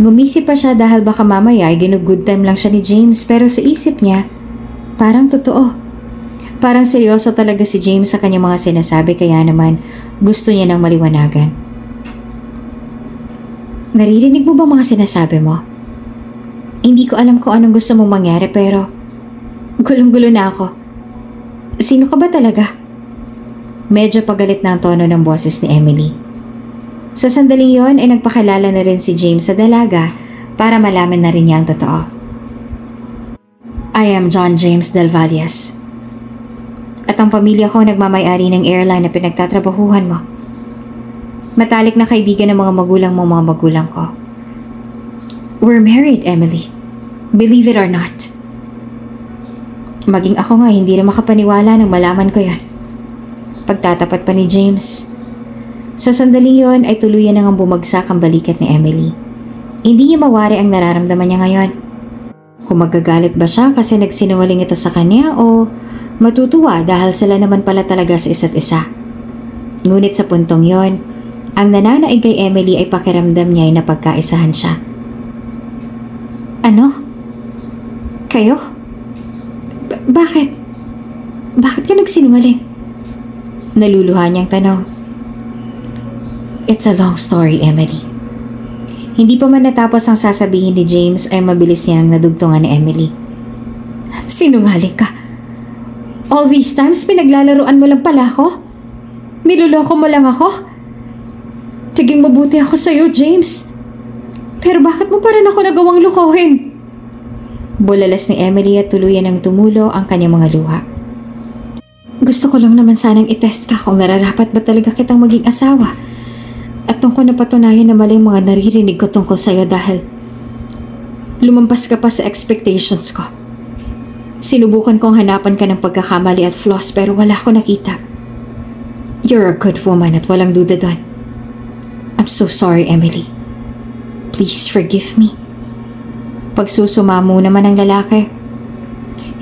Ngumisi pa siya dahil baka mamaya ay ginugood time lang siya ni James pero sa isip niya, parang totoo. Parang seryoso talaga si James sa kanyang mga sinasabi kaya naman gusto niya ng maliwanagan. Naririnig mo ba mga sinasabi mo? Hindi ko alam kung anong gusto mong mangyari pero gulong-gulo na ako. Sino ka ba talaga? Medyo pagalit na ang tono ng boses ni Emily. Sa sandaling yon ay nagpakilala na rin si James sa dalaga para malaman na rin niya ang totoo. I am John James Del Valles. At ang pamilya ko nagmamay-ari ng airline na pinagtatrabahuhan mo. Matalik na kaibigan ng mga magulang ko. We're married, Emily. Believe it or not. Maging ako nga hindi rin makapaniwala nang malaman ko yan. Pagtatapat pa ni James. Sa sandaling yon ay tuluyan nang bumagsak ang balikat ni Emily. Hindi niya mawari ang nararamdaman niya ngayon. Kung magagalit ba siya kasi nagsinungaling ito sa kanya o matutuwa dahil sila naman pala talaga sa isa't isa. Ngunit sa puntong yon, ang nananaig kay Emily ay pakiramdam niya ay napagkaisahan siya. Ano? Kayo? Bakit? Bakit ka nagsinungaling? Naluluha niyang tanong. It's a long story, Emily. Hindi pa man natapos ang sasabihin ni James ay mabilis niyang nadugtungan ni Emily. Sinungaling ka? All these times pinaglalaruan mo lang pala ako? Niloloko mo lang ako? Tiging mabuti ako sa'yo, James. Pero bakit mo pa rin ako nagawang lukohin? Bulalas ni Emily at tuluyan ng tumulo ang kanyang mga luha. Gusto ko lang naman sanang itest ka kung nararapat ba talaga kitang maging asawa. At tungkol na patunayan na mali ang mga naririnig ko tungkol sa'yo dahil lumampas ka pa sa expectations ko. Sinubukan kong hanapan ka ng pagkakamali at flaws pero wala ko nakita. You're a good woman at walang duda doon. I'm so sorry, Emily. Please forgive me. Pagsusumamo naman ang lalaki.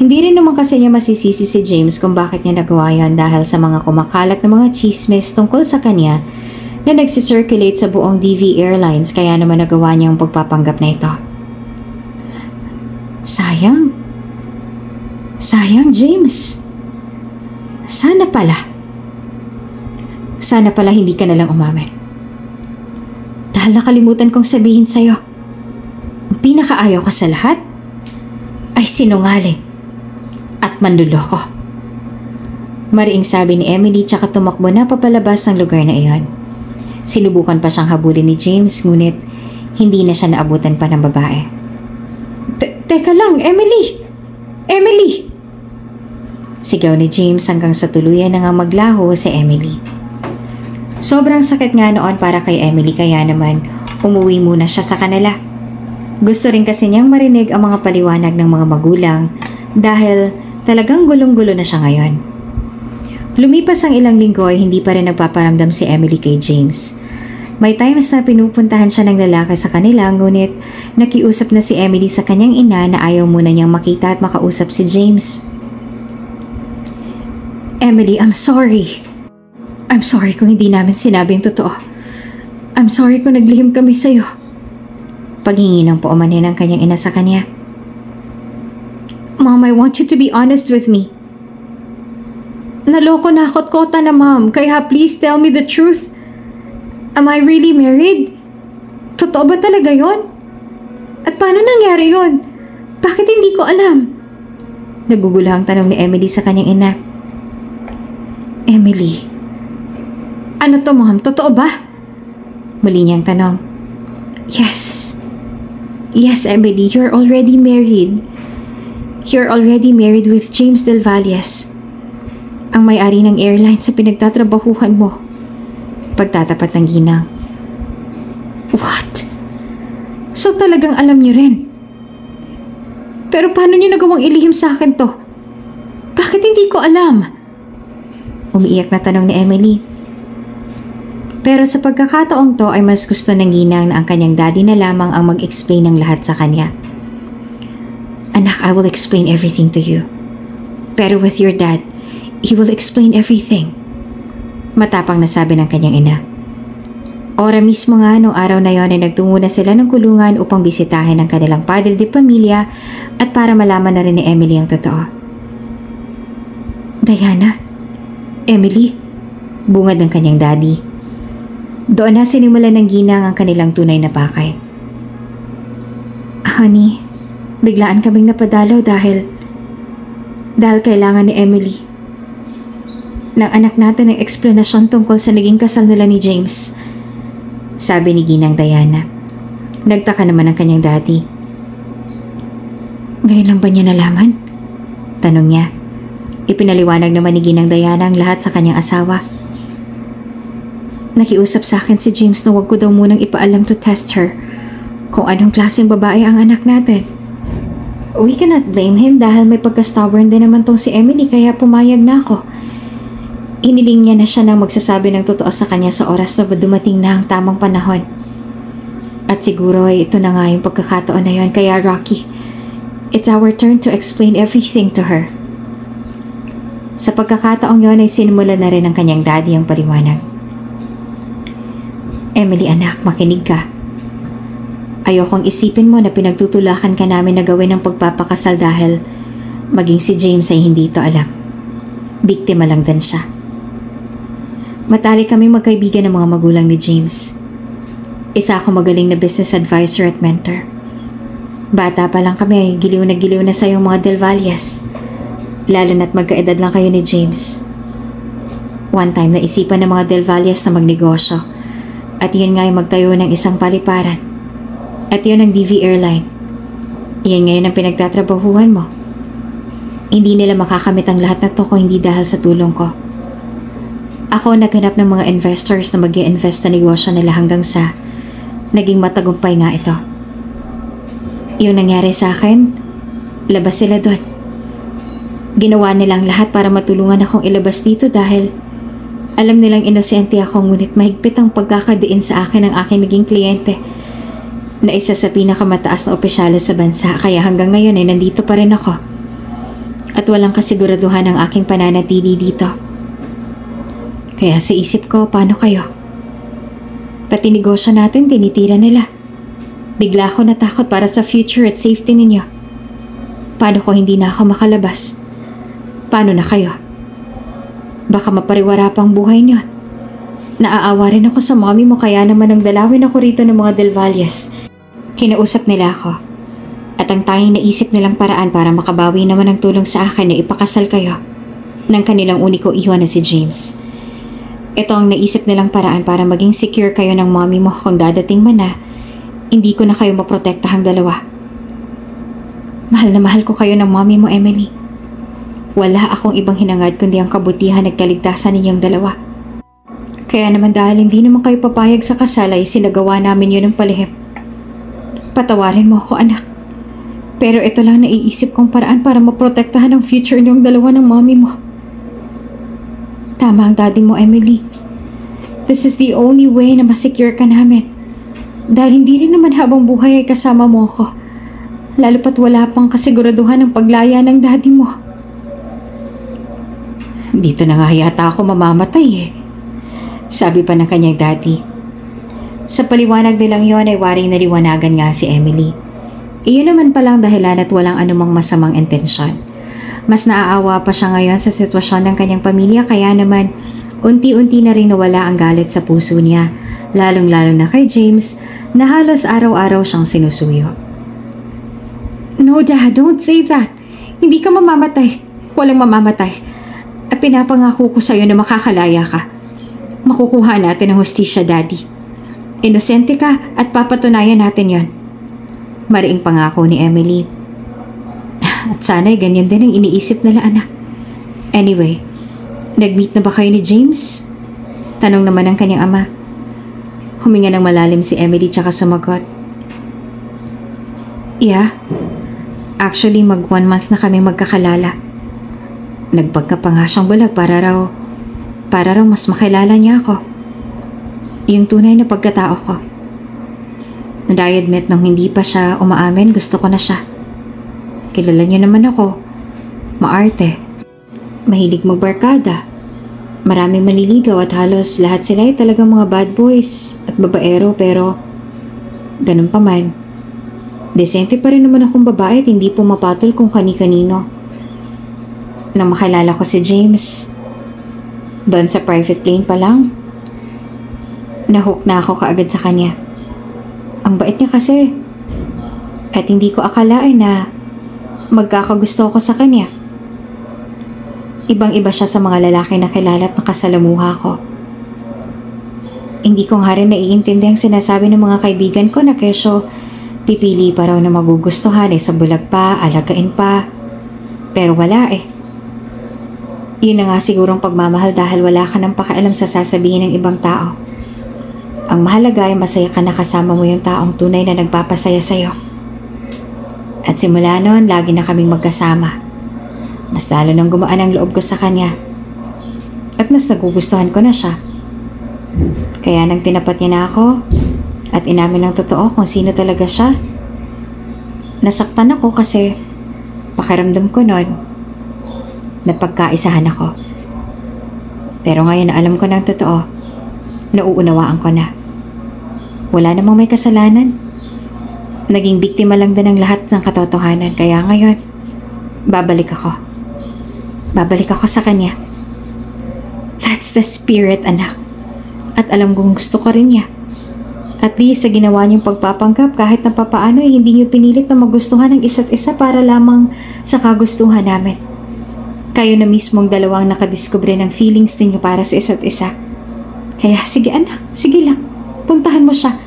Hindi rin naman kasi niya masisisi si James kung bakit niya nagawa yan dahil sa mga kumakalat na mga chismis tungkol sa kanya na nagsisirculate sa buong DV Airlines kaya naman nagawa niya ang pagpapanggap na ito. Sayang. Sayang, James. Sana pala hindi ka nalang umamin. Dahil nakalimutan kong sabihin sa'yo, ang pinakaayaw ko sa lahat ay sinungaling at manluloko. Mariing sabi ni Emily tsaka tumakbo na papalabas ng lugar na iyon. Sinubukan pa siyang habulin ni James ngunit hindi na siya naabutan pa ng babae. Teka lang, Emily! Emily! Sigaw ni James hanggang sa tuluyan na nga maglaho si Emily. Sobrang sakit nga noon para kay Emily kaya naman umuwi muna siya sa kanila. Gusto rin kasi niyang marinig ang mga paliwanag ng mga magulang dahil talagang gulong-gulo na siya ngayon. Lumipas ang ilang linggo ay hindi pa rin nagpaparamdam si Emily kay James. May times na pinupuntahan siya ng lalaki sa kanila, ngunit nakiusap na si Emily sa kanyang ina na ayaw muna niyang makita at makausap si James. Emily, I'm sorry. I'm sorry kung hindi namin sinabing totoo. I'm sorry kung naglihim kami sa'yo. Paghingi ng paumanhin ng kanyang ina sa kanya. Mom, I want you to be honest with me. Naloko na ako't kota na, Mom, kaya please tell me the truth. Am I really married? Totoo ba talaga yon? At paano nangyari yon? Bakit hindi ko alam? Naguguluhang tanong ni Emily sa kanyang ina. Emily, ano to, Mom? Totoo ba? Muli niyang tanong. Yes. Yes, Emily, you're already married. You're already married with James Del Valles, ang may-ari ng airline sa pinagtatrabahuhan mo. Pagtatapat ng ginang. What? So talagang alam niyo rin? Pero paano niyo nagawang ilihim sa akin to? Bakit hindi ko alam? Umiiyak na tanong ni Emily. Pero sa pagkakataong to ay mas gusto ng ginang na ang kanyang daddy na lamang ang mag-explain ng lahat sa kanya. Anak, I will explain everything to you. Pero with your dad, he will explain everything. Matapang nasabi ng kanyang ina. Ora mismo nga nung araw na yon ay nagtungo na sila ng kulungan upang bisitahin ang kanilang padre de pamilya at para malaman na rin ni Emily ang totoo. Diana? Emily? Bungad ng kanyang daddy. Doon na sinimulan ng ginang ang kanilang tunay na pakay. Honey, biglaan kaming napadalaw dahil kailangan ni Emily ng anak natin ng eksplanasyon tungkol sa naging kasal nila ni James. Sabi ni Ginang Diana. Nagtaka naman ang kanyang daddy. Ngayon lang ba niya nalaman? Tanong niya. Ipinaliwanag naman ni Ginang Diana ang lahat sa kanyang asawa. Nakiusap sa akin si James na huwag ko daw munang ipaalam to test her kung anong klaseng babae ang anak natin. We cannot blame him dahil may pagka-stubborn din naman tong si Emily kaya pumayag na ako. Hiniling niya na siya nang magsasabi ng totoo sa kanya sa oras na dumating na ang tamang panahon. At siguro ay ito na nga yung pagkakataon na yon kaya Rocky, it's our turn to explain everything to her. Sa pagkakataong yon ay sinimula na rin ng kanyang daddy ang paliwanag. Emily anak, makinig ka. Ayokong isipin mo na pinagtutulakan ka namin na gawin ang pagpapakasal dahil maging si James ay hindi ito alam. Biktima lang din siya. Matalik kaming magkaibigan ng mga magulang ni James. Isa ako magaling na business advisor at mentor. Bata pa lang kami ay giliw na sa iyong mga Del Valles. Lalo na't magkaedad lang kayo ni James. One time naisipan ng mga Del Valles na magnegosyo. At yun nga ay magtayo ng isang paliparan. At yun ang DV Airline. Yan ngayon ang pinagtatrabahuhan mo. Hindi nila makakamit ang lahat na to kung hindi dahil sa tulong ko. Ako naghanap ng mga investors na mag-i-invest sa negosyo nila hanggang sa naging matagumpay nga ito. Yung nangyari sa akin, labas sila doon. Ginawa nilang lahat para matulungan akong ilabas dito dahil alam nilang inosente ako ngunit mahigpit ang pagkakadiin sa akin ng aking naging kliyente na isa sa pinakamataas na opisyales sa bansa kaya hanggang ngayon ay nandito pa rin ako. At walang kasiguraduhan ang aking pananatili dito. Kaya sa isip ko, paano kayo? Pati negosyo natin, tinitira nila. Bigla ako natakot para sa future at safety ninyo. Paano ko hindi na ako makalabas? Paano na kayo? Baka mapariwara pang buhay niyo. Naaawa rin ako sa mommy mo kaya naman ang dalawin ako rito ng mga Del Valles. Kinausap nila ako. At ang tanging naisip nilang paraan para makabawi naman ang tulong sa akin na ipakasal kayo ng kanilang uniko iho na si James. Ito ang naisip nilang paraan para maging secure kayo ng mommy mo kung dadating man na hindi ko na kayo maprotektahang dalawa. Mahal na mahal ko kayo ng mommy mo, Emily. Wala akong ibang hinangad kundi ang kabutihan at kaligtasan ninyong dalawa. Kaya naman dahil hindi naman kayo papayag sa kasal ay sinagawa namin yun ng palihim. Patawarin mo ako, anak. Pero ito lang naiisip kong paraan para maprotektahan ang future niyong dalawa ng mommy mo. Tama ang daddy mo, Emily. This is the only way na masecure ka namin. Dahil hindi rin naman habang buhay ay kasama mo ako. Lalo pat wala pang kasiguraduhan ng paglaya ng daddy mo. Dito na nga yata ako mamamatay eh. Sabi pa ng kanyang daddy. Sa paliwanag nilang yon ay waring naliwanagan nga si Emily. Iyon naman palang dahilan at walang anumang masamang intensyon. Mas naaawa pa siya ngayon sa sitwasyon ng kanyang pamilya kaya naman unti-unti na rin nawala ang galit sa puso niya, lalong-lalo na kay James na halos araw-araw siyang sinusuyo. No, Dad, don't say that. Hindi ka mamamatay. Walang mamamatay. At pinapangako ko sa'yo na makakalaya ka. Makukuha natin ang hustisya, Daddy. Inosente ka at papatunayan natin yon. Mariing pangako ni Emily. At sana'y ganyan din ang iniisip nila anak. Anyway, nag-meet na ba kayo ni James? Tanong naman ng kanyang ama. Huminga ng malalim si Emily tsaka sumagot. Yeah. Actually, mag 1 month na kami magkakalala. Nagpagka pa nga siyang bulag para raw mas makilala niya ako. Yung tunay na pagkatao ko. I admit nung hindi pa siya umaamin, gusto ko na siya. Kilala niyo naman ako. Maarte. Mahilig magbarkada. Maraming maniligaw at halos lahat sila ay talagang mga bad boys at babaero pero ganun pa man. Desente pa rin naman akong babae at hindi pumapatol kung kani-kanino. Nang makilala ko si James, doon sa private plane pa lang, nahook na ako kaagad sa kanya. Ang bait niya kasi. At hindi ko akalain na magkakagusto ko sa kanya. Ibang-iba siya sa mga lalaki na kilala at nakasalamuha ko. Hindi ko nga rin naiintindi ang sinasabi ng mga kaibigan ko na kesyo pipili pa raw na magugustuhan sa bulag pa, alagain pa. Pero wala eh. Yun na nga sigurong pagmamahal dahil wala ka nang pakialam sa sasabihin ng ibang tao. Ang mahalaga ay masaya ka na kasama mo yung taong tunay na nagpapasaya sa'yo. At simula noon, lagi na kaming magkasama. Mas lalo nang gumaan ang loob ko sa kanya. At mas nagugustuhan ko na siya. Kaya nang tinapat niya na ako at inamin ng totoo kung sino talaga siya, nasaktan ako kasi pakiramdam ko noon na pagkaisahan ako. Pero ngayon na alam ko ng totoo, nauunawaan ko na. Wala namang may kasalanan. Naging biktima lang din ng lahat ng katotohanan. Kaya ngayon, babalik ako. Babalik ako sa kanya. That's the spirit, anak. At alam kong gusto ko rin niya. At least sa ginawa niyong pagpapanggap kahit na papaano hindi niyo pinilit na magustuhan ng isa't isa para lamang sa kagustuhan namin. Kayo na mismong dalawang nakadiskubre ng feelings ninyo para sa isa't isa. Kaya sige anak, sige lang. Puntahan mo siya.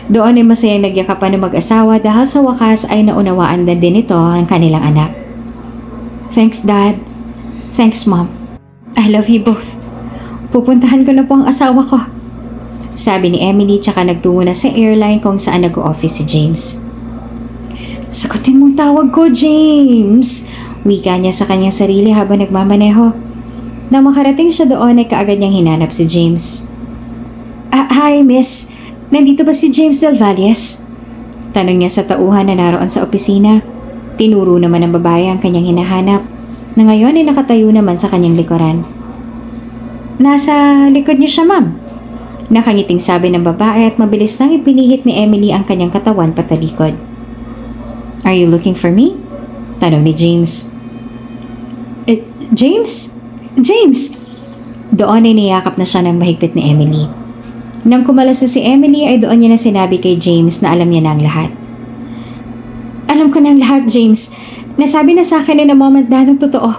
Doon ay masayang nagyakapan ng mag-asawa dahil sa wakas ay naunawaan na din ito ang kanilang anak. Thanks, Dad. Thanks, Mom. I love you both. Pupuntahan ko na po ang asawa ko. Sabi ni Emily tsaka nagtungo na sa airline kung saan nag-o-office si James. Sagutin mong tawag ko, James. Wika niya sa kanyang sarili habang nagmamaneho. Nang makarating siya doon ay kaagad niyang hinanap si James. Hi, Miss. Nandito ba si James Del Valles? Tanong niya sa tauhan na naroon sa opisina. Tinuro naman ng babae ang kanyang hinahanap na ngayon ay nakatayo naman sa kanyang likuran. Nasa likod niyo siya, ma'am. Nakangiting sabi ng babae at mabilis nang ipinihit ni Emily ang kanyang katawan patalikod. Are you looking for me? Tanong ni James. James? James! Doon ay niyakap na siya ng mahigpit ni Emily. Nang kumalas na si Emily ay doon niya na sinabi kay James na alam niya na ang lahat. Alam ko na ang lahat, James. Nasabi na sa akin in a moment na ng totoo.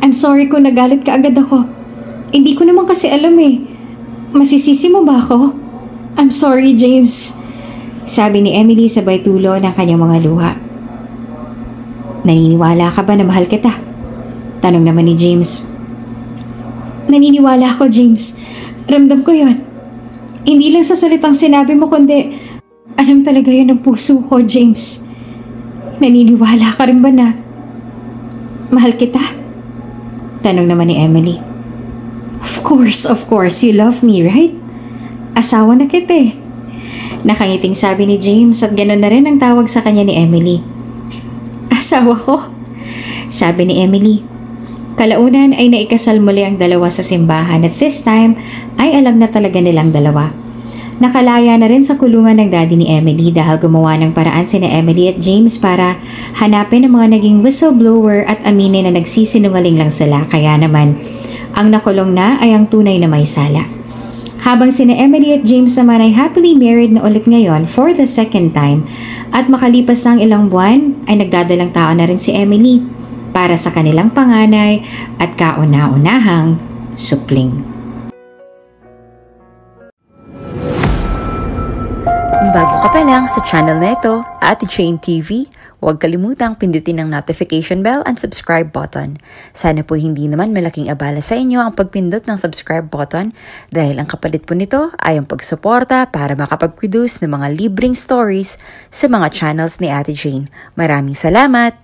I'm sorry kung nagalit ka agad ako. Hindi ko naman kasi alam eh. Masisisi mo ba ako? I'm sorry, James. Sabi ni Emily sabay tulo ng kanyang mga luha. Naniniwala ka ba na mahal kita? Tanong naman ni James. Naniniwala ako, James. Ramdam ko yon. Hindi lang sa salitang sinabi mo kundi alam talaga yun ng puso ko, James. Naniniwala ka rin ba na mahal kita? Tanong naman ni Emily. Of Of course, you love me, right? Asawa na kita eh. Nakangiting sabi ni James at ganoon na rin ang tawag sa kanya ni Emily. Asawa ko? Sabi ni Emily. Kalaunan ay naikasal muli ang dalawa sa simbahan at this time ay alam na talaga nilang dalawa. Nakalaya na rin sa kulungan ng daddy ni Emily dahil gumawa ng paraan sina Emily at James para hanapin ang mga naging whistleblower at aminin na nagsisinungaling lang sila, kaya naman ang nakulong na ay ang tunay na may sala. Habang sina Emily at James naman ay happily married na ulit ngayon for the second time at makalipas ng ilang buwan ay nagdadalang tao na rin si Emily para sa kanilang panganay at kauna-unahang supling. Kung bago ka pa lang sa channel na ito, Ate Jane TV, huwag kalimutang pindutin ang notification bell and subscribe button. Sana po hindi naman malaking abala sa inyo ang pagpindot ng subscribe button dahil ang kapalit po nito ay ang pagsuporta para makapag-produce ng mga libreng stories sa mga channels ni Ate Jane. Maraming salamat!